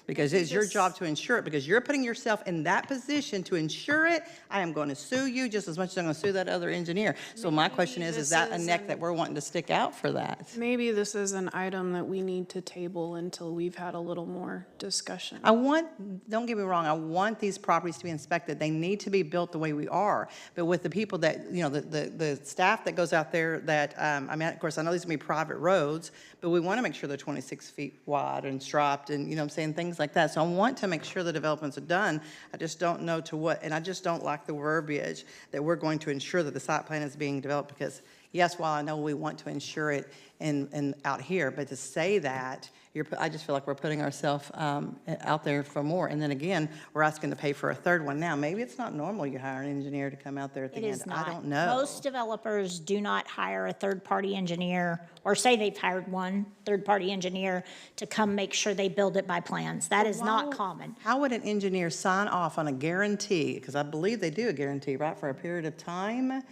Because it's your job to insure it, because you're putting yourself in that position to insure it. I am going to sue you just as much as I'm going to sue that other engineer. So my question is that a neck that we're wanting to stick out for that?
Maybe this is an item that we need to table until we've had a little more discussion.
Don't get me wrong, I want these properties to be inspected. They need to be built the way we are. But with the people that, you know, the staff that goes out there that, I mean, of course, I know these are going to be private roads, but we want to make sure they're 26 feet wide and striped and, you know what I'm saying, things like that. So I want to make sure the developments are done. I just don't know to what, and I just don't like the verbiage that we're going to ensure that the site plan is being developed, because yes, while I know we want to ensure it in out here, but to say that, I just feel like we're putting ourselves out there for more. And then again, we're asking to pay for a third one now. Maybe it's not normal you hire an engineer to come out there at the
It
end.
is not.
I don't know.
Most developers do not hire a third-party engineer, or say they've hired one third-party engineer to come make sure they build it by plans. That is not common.
How would an engineer sign off on a guarantee, because I believe they do a guarantee, right, for a period of time,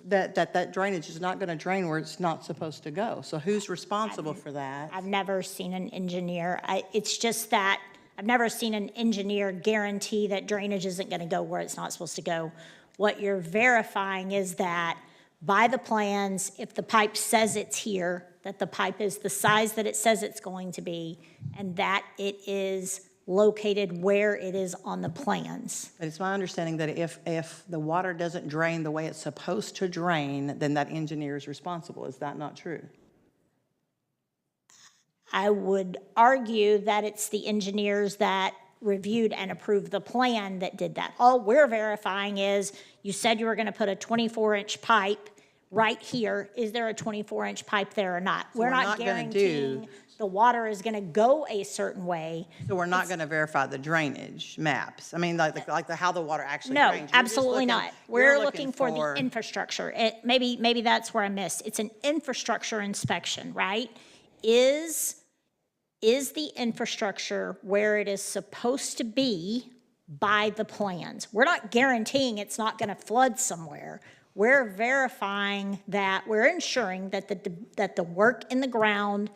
that drainage is not going to drain where it's not supposed to go? So who's responsible for that?
I've never seen an engineer, it's just that, I've never seen an engineer guarantee that drainage isn't going to go where it's not supposed to go. What you're verifying is that by the plans, if the pipe says it's here, that the pipe is the size that it says it's going to be, and that it is located where it is on the plans.
But it's my understanding that if the water doesn't drain the way it's supposed to drain, then that engineer is responsible. Is that not true?
I would argue that it's the engineers that reviewed and approved the plan that did that. All we're verifying is, you said you were going to put a 24-inch pipe right here. Is there a 24-inch pipe there or not? We're not guaranteeing the water is going to go a certain way.
So we're not going to verify the drainage maps? I mean, like how the water actually
No,
drains?
absolutely not. We're looking for the
for
infrastructure. Maybe that's where I missed. It's an infrastructure inspection, right? Is the infrastructure where it is supposed to be by the plans? We're not guaranteeing it's not going to flood somewhere. We're verifying that, we're ensuring that the work in the ground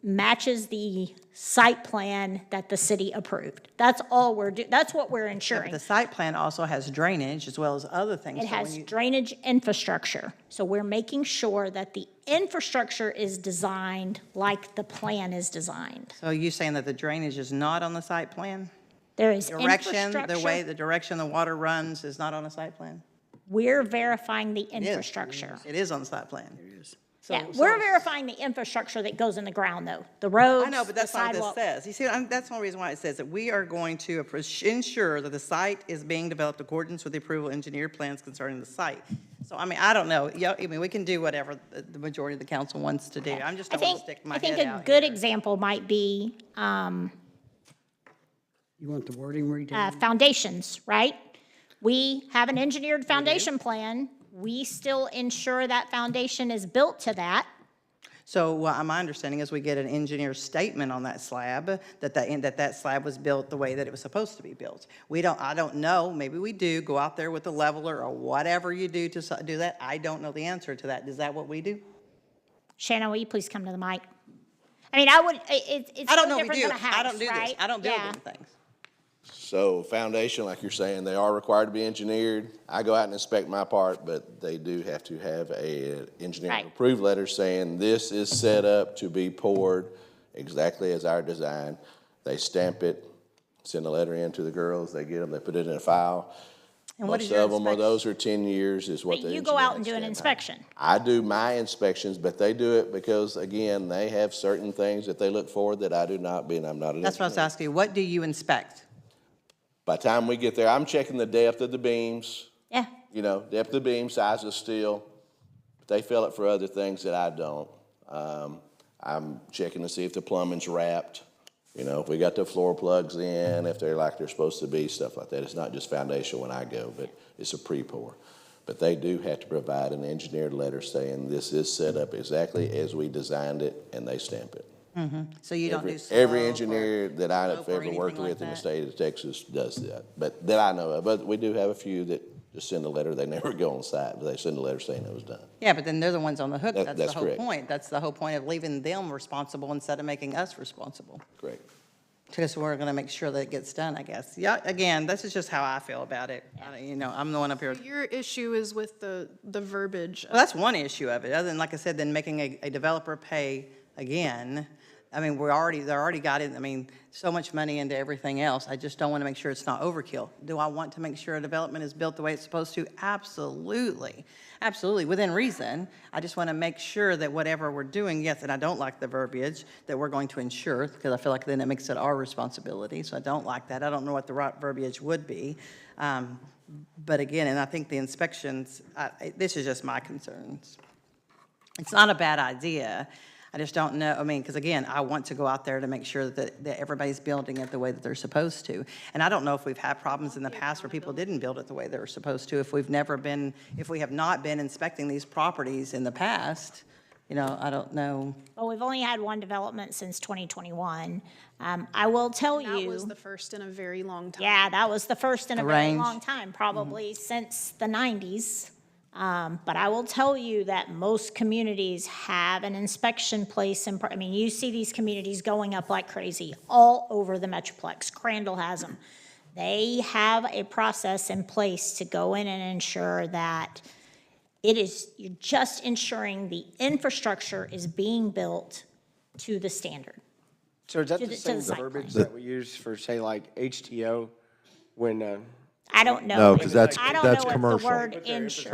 matches the site plan that the city approved. That's all we're doing. That's what we're ensuring.
The site plan also has drainage as well as other things.
It
So when
has
you-
drainage infrastructure. So we're making sure that the infrastructure is designed like the plan is designed.
So you saying that the drainage is not on the site plan?
There is
Direction,
infrastructure.
the direction the water runs is not on the site plan?
We're verifying the
It is.
infrastructure.
It is on the site plan.
Yeah, we're verifying the infrastructure that goes in the ground, though. The roads,
I know, but
the
that's not what
sidewalk.
this says. You see, that's the only reason why it says that we are going to ensure that the site is being developed in accordance with the approval engineer plans concerning the site. So, I mean, I don't know. Yeah, I mean, we can do whatever the majority of the council wants to do. I'm just
I
don't want
think,
to stick my
I think
head
a
out
good
here.
example might be
You want the wording redone?
foundations, right? We have an engineered foundation plan. We still ensure that foundation is built to that.
So my understanding is we get an engineer's statement on that slab, that slab was built the way that it was supposed to be built. I don't know, maybe we do, go out there with a leveler or whatever you do to do that. I don't know the answer to that. Is that what we do?
Shannon, will you please come to the mic? I mean, I would, it's
I don't
no
know if we
different
do.
than a house,
I don't do this.
right?
I don't build
Yeah.
them things.
So foundation, like you're saying, they are required to be engineered. I go out and inspect my part, but they do have to have a engineering
Right.
approved letter saying this is set up to be poured exactly as our design. They stamp it, send a letter in to the girls, they get them, they put it in a file.
And what is
Most
your
of them are,
inspection?
those are 10 years is what
But
the
you go out
engineering
and do an
stamp.
inspection.
I do my inspections, but they do it because, again, they have certain things that they look for that I do not, being I'm not an engineer.
That's what I was asking you. What do you inspect?
By the time we get there, I'm checking the depth of the beams,
Yeah,
depth of the beam, size of steel. But they fill it for other things that I don't. I'm checking to see if the plumbing's wrapped, if we got the floor plugs in, if they're like they're supposed to be, stuff like that. It's not just foundation when I go, but it's a pre-pour. But they do have to provide an engineered letter saying this is set up exactly as we designed it, and they stamp it.
So you don't do
Every
slope or
engineer that I have
slope or
ever worked
anything like
with in the
that?
state of Texas does that, but that I know of. But we do have a few that just send a letter, they never go on site, but they send a letter saying it was done.
Yeah, but then they're the ones on the hook.
That-
That's
that's
the whole
correct.
point. That's the whole point of leaving them responsible instead of making us responsible.
Correct.
Because we're going to make sure that it gets done, I guess. Yeah, again, this is just how I feel about it. I'm the one up here.
Your issue is with the verbiage.
Well, that's one issue of it, other than, like I said, then making a developer pay again. I mean, they're already got it, so much money into everything else. I just don't want to make sure it's not overkill. Do I want to make sure a development is built the way it's supposed to? Absolutely. Absolutely, within reason. I just want to make sure that whatever we're doing, yes, and I don't like the verbiage that we're going to ensure, because I feel like then it makes it our responsibility, so I don't like that. I don't know what the right verbiage would be. But again, and I think the inspections, this is just my concerns. It's not a bad idea. I just don't know, because again, I want to go out there to make sure that everybody's building it the way that they're supposed to. And I don't know if we've had problems in the past where people didn't build it the way they were supposed to. If we have not been inspecting these properties in the past, I don't know.
well, we've only had one development since 2021. I will tell
That
you.
was the first in a very long time.
Yeah, that was the first in a very
Range.
long time, probably since the 90s. But I will tell you that most communities have an inspection place. You see these communities going up like crazy all over the Metroplex. Crandall has them. They have a process in place to go in and ensure that you're just ensuring the infrastructure is being built to the standard.
So is that
To
the
the
same
site
verbiage
plan.
that we use for, say, like HTO when,
I don't know.
No,
if-
'cause that's-
I don't
that's
know if
commercial.
the word insure.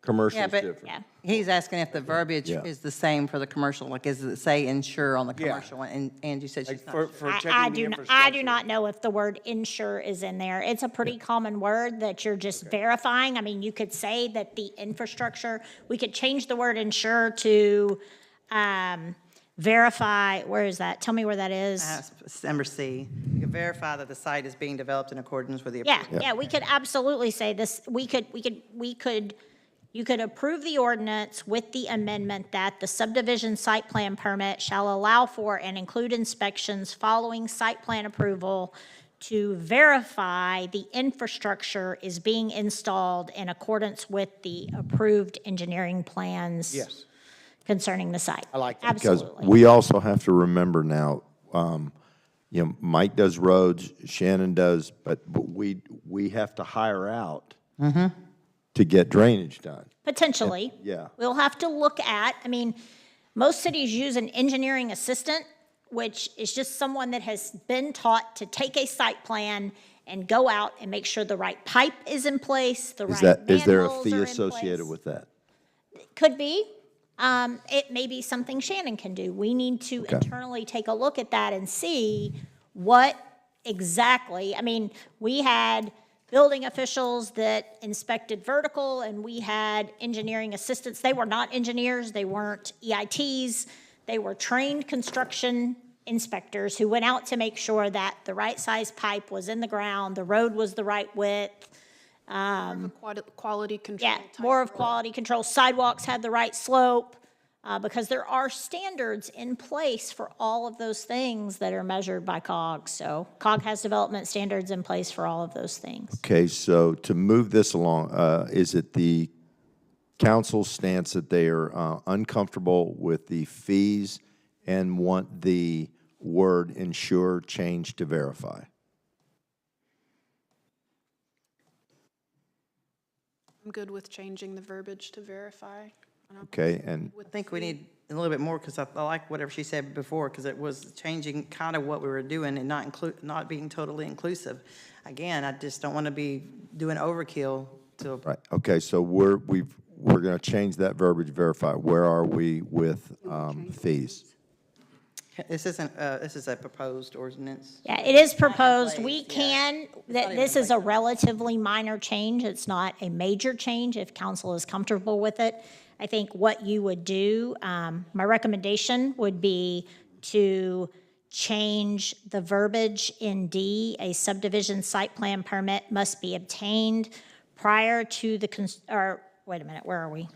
Commercial
Yeah,
is
but
different.
Yeah.
he's asking if the verbiage
Yeah.
is the same for the commercial, like, does it say insure on the
Yeah.
commercial one? And Angie said
like
she's not
for,
sure.
for
I
checking the
do
infrastructure?
not know if the word insure is in there. It's a pretty common word that you're just verifying. You could say that the infrastructure, we could change the word insure to verify, where is that? Tell me where that is.
Number C, you can verify that the site is being developed in accordance with the.
Yeah, we could absolutely say this, you could approve the ordinance with the amendment that the subdivision site plan permit shall allow for and include inspections following site plan approval to verify the infrastructure is being installed in accordance with the approved engineering plans.
Yes.
Concerning the site.
I like that.
Because
Absolutely.
we also have to remember now, Mike does roads, Shannon does, but we have to hire out to get drainage done.
Potentially.
Yeah.
We'll have to look at, most cities use an engineering assistant, which is just someone that has been taught to take a site plan and go out and make sure the right pipe is in place, the right
Is there a
manholes
fee
are in
associated
place.
with that?
Could be. It may be something Shannon can do. We need to internally take a look at that and see what exactly, we had building officials that inspected vertical, and we had engineering assistants. They were not engineers, they weren't EITs, they were trained construction inspectors who went out to make sure that the right size pipe was in the ground, the road was the right width.
Quality control.
Yeah,
type
more of
role.
quality control. Sidewalks had the right slope, because there are standards in place for all of those things that are measured by COG. So COG has development standards in place for all of those things.
Okay, so to move this along, is it the council's stance that they are uncomfortable with the fees and want the word ensure changed to verify?
I'm good with changing the verbiage to verify.
Okay, and
I think we need a little bit more, because I like whatever she said before, because it was changing kind of what we were doing and not being totally inclusive. Again, I just don't want to be doing overkill to.
right, okay, so we're going to change that verbiage, verify. Where are we with fees?
This is a proposed ordinance.
Yeah, it is proposed. We
place, yeah.
can, that
even
this
in
is a relatively minor change. It's not a major change if council is comfortable with it. I think what you would do, my recommendation would be to change the verbiage in D. A subdivision site plan permit must be obtained prior to the, wait a minute, where are we?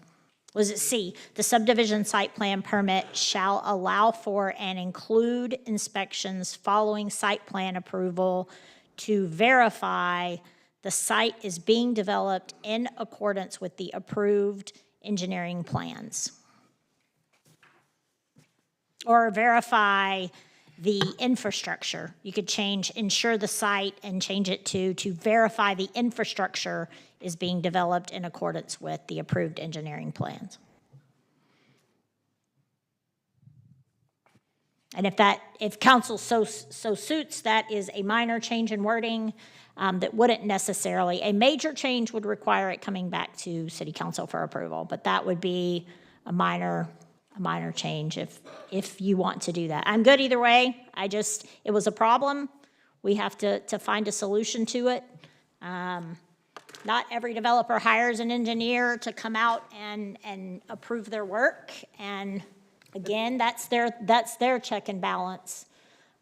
Was it C? The subdivision site plan permit shall allow for and include inspections following site plan approval to verify the site is being developed in accordance with the approved engineering plans. Or verify the infrastructure. You could change ensure the site and change it to verify the infrastructure is being developed in accordance with the approved engineering plans. And if council so suits, that is a minor change in wording that wouldn't necessarily, a major change would require it coming back to city council for approval, but that would be a minor change if you want to do that. I'm good either way. It was a problem. We have to find a solution to it. Not every developer hires an engineer to come out and approve their work. And again, that's their check and balance.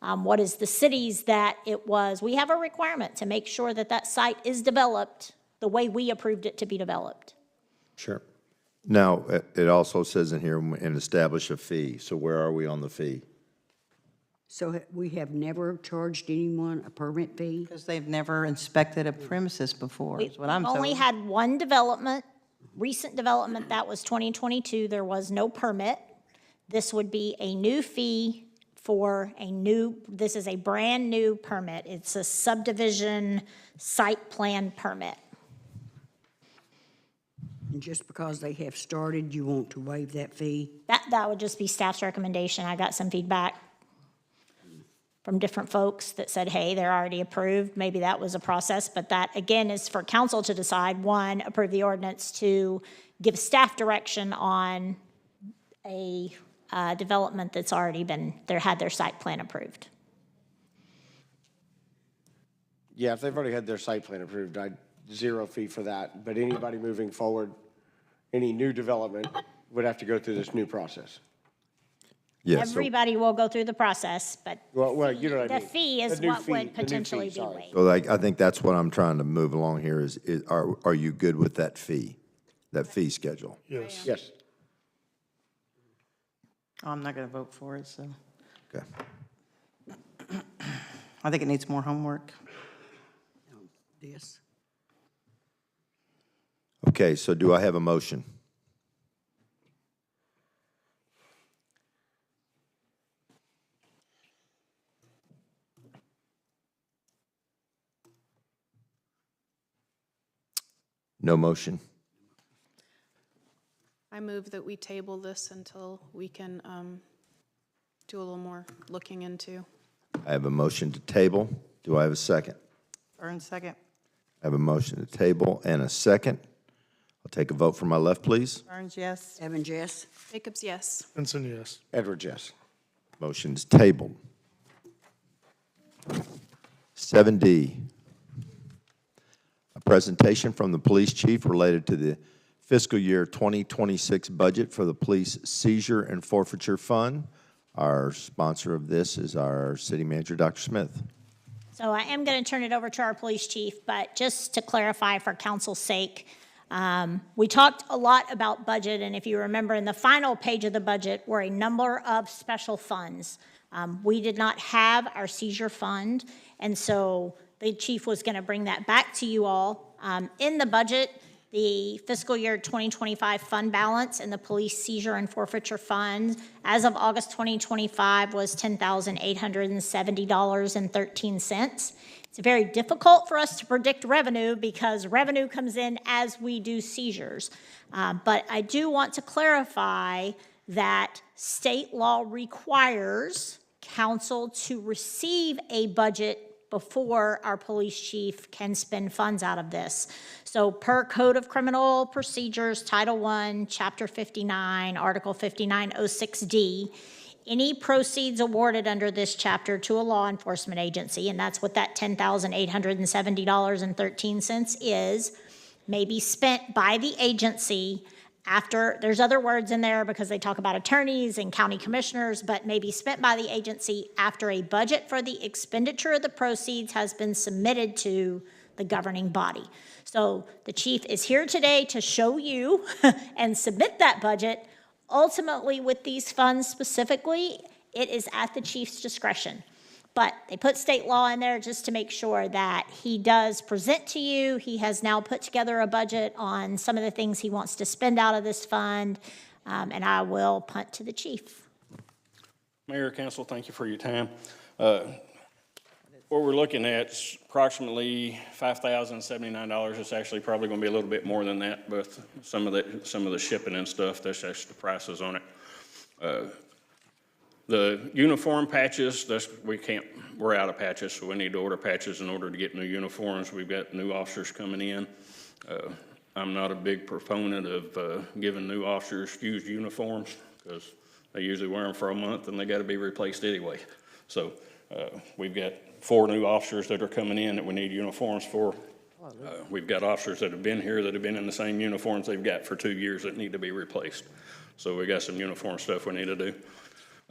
What is the city's that it was? We have a requirement to make sure that site is developed the way we approved it to be developed.
Sure. Now, it also says in here, and establish a fee. So where are we on the fee?
So we have never charged anyone a permit fee?
Because they've never inspected a premises before, is what I'm
We've only
told.
had one development, recent development, that was 2022. There was no permit. This would be a new fee for this is a brand-new permit. It's a subdivision site plan permit.
And just because they have started, you want to waive that fee?
That would just be staff's recommendation. I got some feedback from different folks that said, hey, they're already approved. Maybe that was a process, but that, again, is for council to decide. One, approve the ordinance. Two, give staff direction on a development that's already had their site plan approved.
Yeah, if they've already had their site plan approved, zero fee for that. But anybody moving forward, any new development would have to go through this new process.
Yes. so-
Everybody will go through the process, but
Well, you know what I
the
mean.
fee is
The new
what
fee,
would
the new fee,
potentially be
sorry.
waived.
So I think that's what I'm trying to move along here is are you good with that fee schedule?
Yes.
Yes.
I'm not going to vote for it, so
Okay.
I think it needs more homework.
This?
Okay, so do I have a motion? No motion?
I move that we table this until we can do a little more looking into.
I have a motion to table. Do I have a second?
Burns, second.
I have a motion to table and a second. I'll take a vote from my left, please.
Burns, yes.
Evans, yes?
Jacobs, yes.
Benson, yes.
Edwards, yes.
Motion is tabled. 7D, presentation from the police chief related to the fiscal year 2026 budget for the Police Seizure and Forfeiture Fund. Our sponsor of this is our city manager, Dr. Smith.
So I am going to turn it over to our police chief, but just to clarify for council's sake, we talked a lot about budget, and if you remember, in the final page of the budget were a number of special funds. We did not have our seizure fund, and so the chief was going to bring that back to you all. In the budget, the fiscal year 2025 fund balance in the police seizure and forfeiture fund as of August 2025 was $10,870.13. It's very difficult for us to predict revenue because revenue comes in as we do seizures. But I do want to clarify that state law requires council to receive a budget before our police chief can spend funds out of this. So per Code of Criminal Procedures, Title I, Chapter 59, Article 5906D, any proceeds awarded under this chapter to a law enforcement agency, and that's what that $10,870.13 is, may be spent by the agency after, there's other words in there because they talk about attorneys and county commissioners, but may be spent by the agency after a budget for the expenditure of the proceeds has been submitted to the governing body. So the chief is here today to show you and submit that budget. Ultimately, with these funds specifically, it is at the chief's discretion. But they put state law in there just to make sure that he does present to you. He has now put together a budget on some of the things he wants to spend out of this fund, and I will punt to the chief.
Mayor, council, thank you for your time. What we're looking at is approximately $5,079. It's actually probably going to be a little bit more than that, but some of the shipping and stuff, that's actually the prices on it. The uniform patches, we're out of patches, so we need to order patches in order to get new uniforms. We've got new officers coming in. I'm not a big proponent of giving new officers used uniforms because they usually wear them for a month and they got to be replaced anyway. So we've got 4 new officers that are coming in that we need uniforms for. We've got officers that have been here that have been in the same uniforms they've got for 2 years that need to be replaced. So we got some uniform stuff we need to do.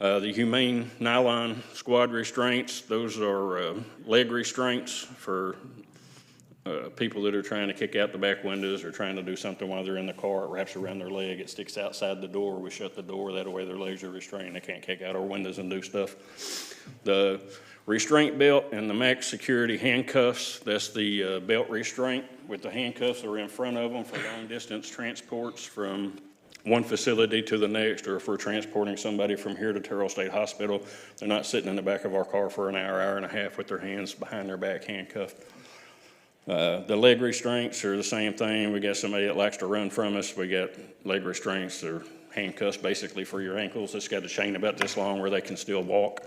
The humane nylon squad restraints, those are leg restraints for people that are trying to kick out the back windows or trying to do something while they're in the car. It wraps around their leg, it sticks outside the door, we shut the door, that way their legs are restrained, they can't kick out our windows and do stuff. The restraint belt and the max security handcuffs, that's the belt restraint with the handcuffs that are in front of them for long distance transports from one facility to the next, or if we're transporting somebody from here to Terrell State Hospital, they're not sitting in the back of our car for an hour, hour and a half with their hands behind their back handcuffed. The leg restraints are the same thing. We got somebody that likes to run from us. We got leg restraints or handcuffs basically for your ankles. It's got a chain about this long where they can still walk.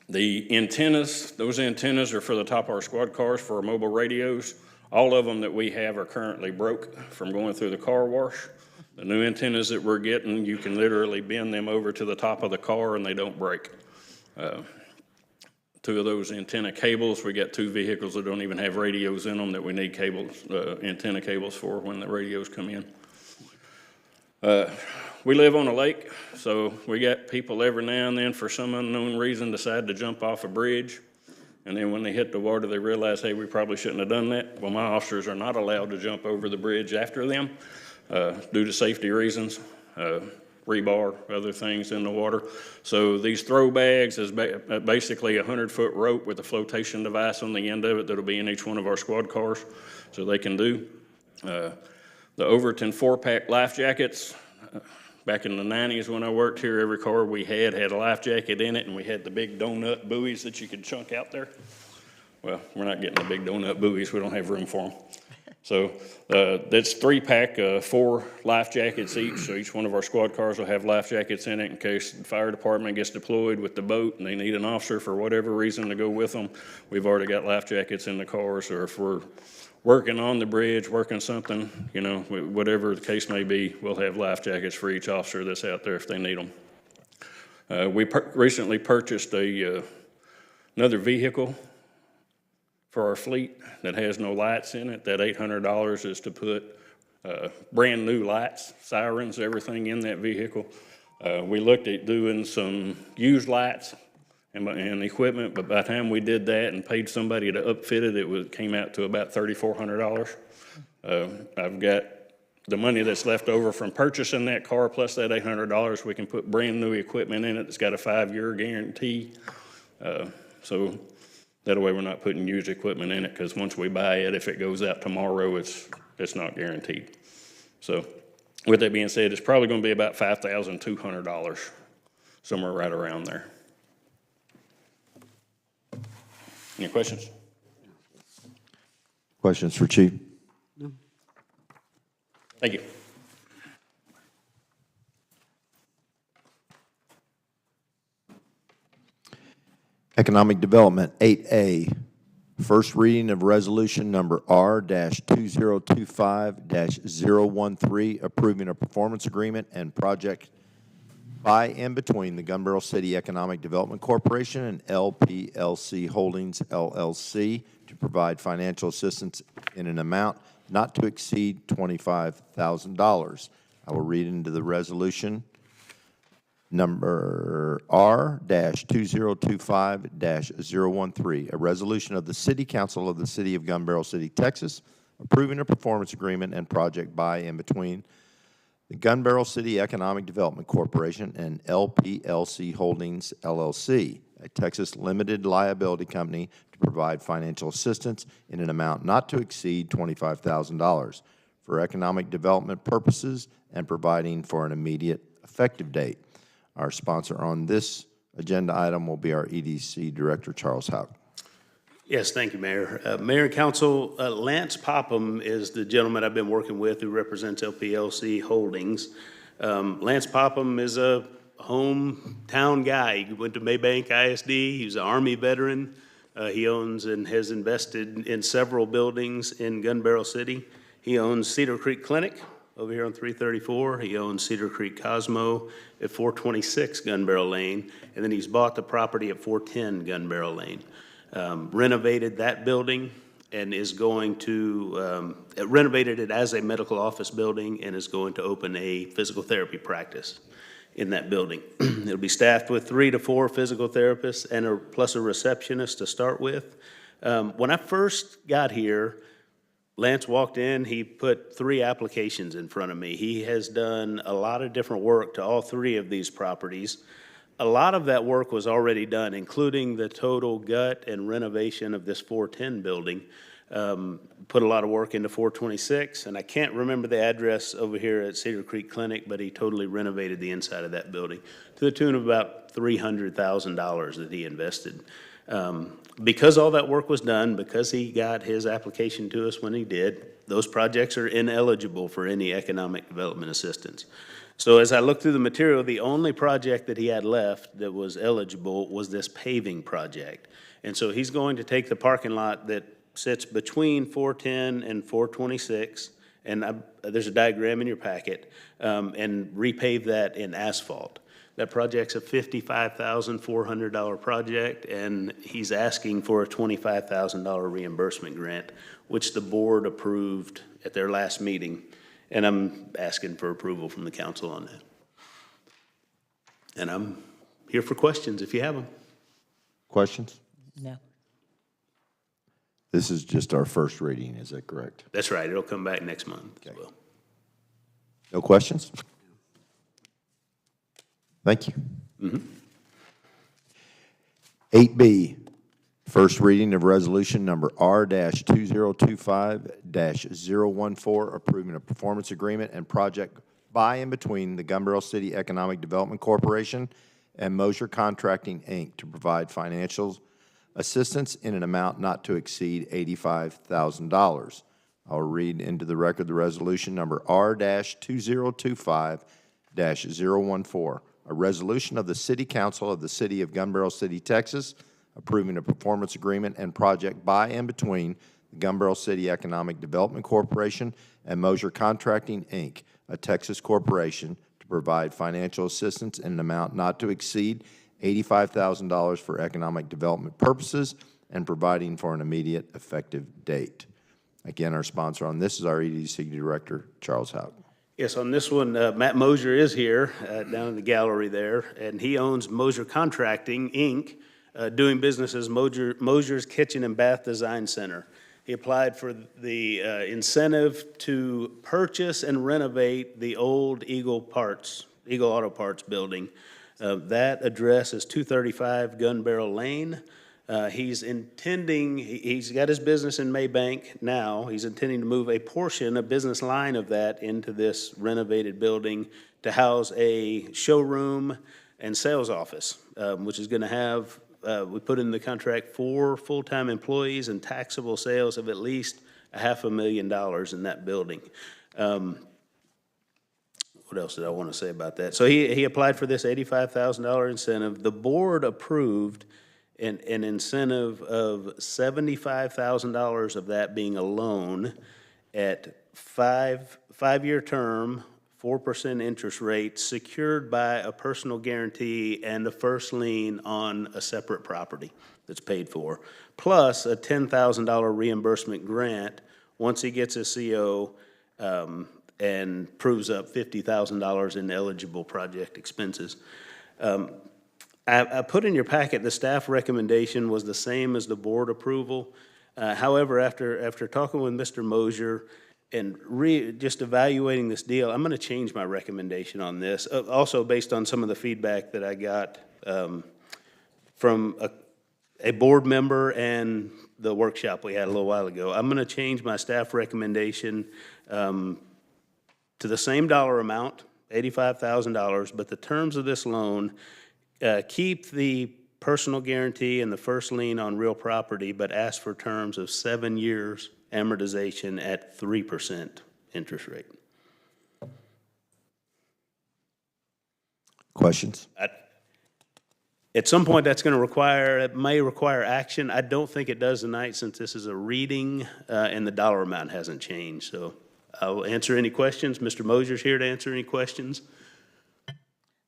The antennas, those antennas are for the top of our squad cars for our mobile radios. All of them that we have are currently broke from going through the car wash. The new antennas that we're getting, you can literally bend them over to the top of the car and they don't break. 2 of those antenna cables, we got 2 vehicles that don't even have radios in them that we need cables, antenna cables for when the radios come in. We live on a lake, so we got people every now and then for some unknown reason decide to jump off a bridge. And then when they hit the water, they realize, hey, we probably shouldn't have done that. Well, my officers are not allowed to jump over the bridge after them due to safety reasons, rebar, other things in the water. So these throw bags is basically a 100-foot rope with a flotation device on the end of it that'll be in each one of our squad cars so they can do. The Overton 4-pack life jackets. Back in the 90s when I worked here, every car we had a life jacket in it, and we had the big donut buoys that you could chunk out there. Well, we're not getting the big donut buoys. We don't have room for them. So that's 3-pack, 4 life jackets each. So each one of our squad cars will have life jackets in it in case the fire department gets deployed with the boat and they need an officer for whatever reason to go with them. We've already got life jackets in the cars, or if we're working on the bridge, working something, you know, whatever the case may be, we'll have life jackets for each officer that's out there if they need them. We recently purchased another vehicle for our fleet that has no lights in it. That $800 is to put brand-new lights, sirens, everything in that vehicle. We looked at doing some used lights and equipment, but by the time we did that and paid somebody to upfit it, came out to about $3,400. I've got the money that's left over from purchasing that car plus that $800. We can put brand-new equipment in it that's got a 5-year guarantee. So that way we're not putting used equipment in it, because once we buy it, if it goes out tomorrow, it's not guaranteed. So with that being said, it's probably going to be about $5,200, somewhere right around there. Any questions?
Questions for Chief?
Thank you.
Economic Development, 8A, first reading of resolution number R-2025-013, approving a performance agreement and project by and between the Gun Barrel City Economic Development Corporation and LPLC Holdings LLC to provide financial assistance in an amount not to exceed $25,000. I will read into the resolution. Number R-2025-013, a resolution of the City Council of the City of Gun Barrel City, Texas, approving a performance agreement and project by and between the Gun Barrel City Economic Development Corporation and LPLC Holdings LLC, a Texas limited liability company, to provide financial assistance in an amount not to exceed $25,000 for economic development purposes and providing for an immediate effective date. Our sponsor on this agenda item will be our EDC Director, Charles Houck.
Yes, thank you, Mayor. Mayor and Council, Lance Popham is the gentleman I've been working with who represents LPLC Holdings. Lance Popham is a hometown guy. He went to Maybank ISD. He was an Army veteran. He owns and has invested in several buildings in Gun Barrel City. He owns Cedar Creek Clinic over here on 334. He owns Cedar Creek Cosmo at 426 Gun Barrel Lane. And then he's bought the property at 410 Gun Barrel Lane. Renovated that building and is going to, renovated it as a medical office building and is going to open a physical therapy practice in that building. It'll be staffed with 3 to 4 physical therapists and plus a receptionist to start with. When I first got here, Lance walked in, he put 3 applications in front of me. He has done a lot of different work to all 3 of these properties. A lot of that work was already done, including the total gut and renovation of this 410 building. Put a lot of work into 426, and I can't remember the address over here at Cedar Creek Clinic, but he totally renovated the inside of that building to the tune of about $300,000 that he invested. Because all that work was done, because he got his application to us when he did, those projects are ineligible for any economic development assistance. So as I looked through the material, the only project that he had left that was eligible was this paving project. And so he's going to take the parking lot that sits between 410 and 426, and there's a diagram in your packet, and repave that in asphalt. That project's a $55,400 project, and he's asking for a $25,000 reimbursement grant, which the board approved at their last meeting. And I'm asking for approval from the council on that. And I'm here for questions if you have them.
Questions?
No.
This is just our first reading, is that correct?
That's right. It'll come back next month as well.
No questions? Thank you. 8B, first reading of resolution number R-2025-014, approving a performance agreement and project by and between the Gun Barrel City Economic Development Corporation and Mosier Contracting, Inc. to provide financial assistance in an amount not to exceed $85,000. I'll read into the record the resolution number R-2025-014, a resolution of the City Council of the City of Gun Barrel City, Texas, approving a performance agreement and project by and between the Gun Barrel City Economic Development Corporation and Mosier Contracting, Inc., a Texas corporation, to provide financial assistance in an amount not to exceed $85,000 for economic development purposes and providing for an immediate effective date. Again, our sponsor on this is our EDC Director, Charles Houck.
Yes, on this one, Matt Mosier is here, down in the gallery there, and he owns Mosier Contracting, Inc., doing business as Mosier's Kitchen and Bath Design Center. He applied for the incentive to purchase and renovate the old Eagle Auto Parts building. That address is 235 Gun Barrel Lane. He's got his business in Maybank now. He's intending to move a business line of that into this renovated building to house a showroom and sales office, which is going to have, we put in the contract, 4 full-time employees and taxable sales of at least $500,000 in that building. What else did I want to say about that? So he applied for this $85,000 incentive. The board approved an incentive of $75,000 of that being a loan at five-year term, 4% interest rate, secured by a personal guarantee and a first lien on a separate property that's paid for, plus a $10,000 reimbursement grant once he gets his CO and proves up $50,000 in eligible project expenses. I put in your packet, the staff recommendation was the same as the board approval. However, after talking with Mr. Mosier and just evaluating this deal, I'm going to change my recommendation on this. Also based on some of the feedback that I got from a board member and the workshop we had a little while ago. I'm going to change my staff recommendation to the same dollar amount, $85,000, but the terms of this loan keep the personal guarantee and the first lien on real property, but ask for terms of 7 years amortization at 3% interest rate.
Questions?
At some point, it may require action. I don't think it does tonight since this is a reading and the dollar amount hasn't changed. So I'll answer any questions. Mr. Mosier's here to answer any questions.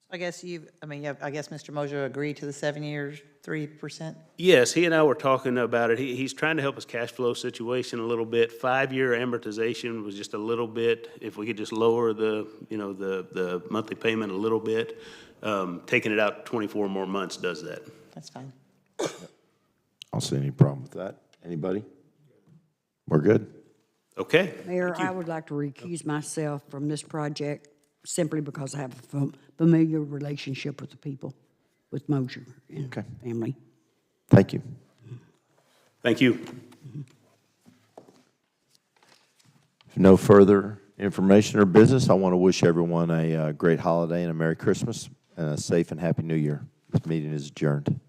I guess Mr. Mosier agreed to the 7 years, 3%?
Yes, he and I were talking about it. He's trying to help his cash flow situation a little bit. 5-year amortization was just a little bit, if we could just lower the monthly payment a little bit. Taking it out 24 more months does that.
That's fine.
I don't see any problem with that. Anybody? We're good?
Okay.
Mayor, I would like to recuse myself from this project simply because I have a familiar relationship with the people, with Mosier and family.
Thank you.
Thank you.
If no further information or business, I want to wish everyone a great holiday and a Merry Christmas and a safe and Happy New Year. This meeting is adjourned.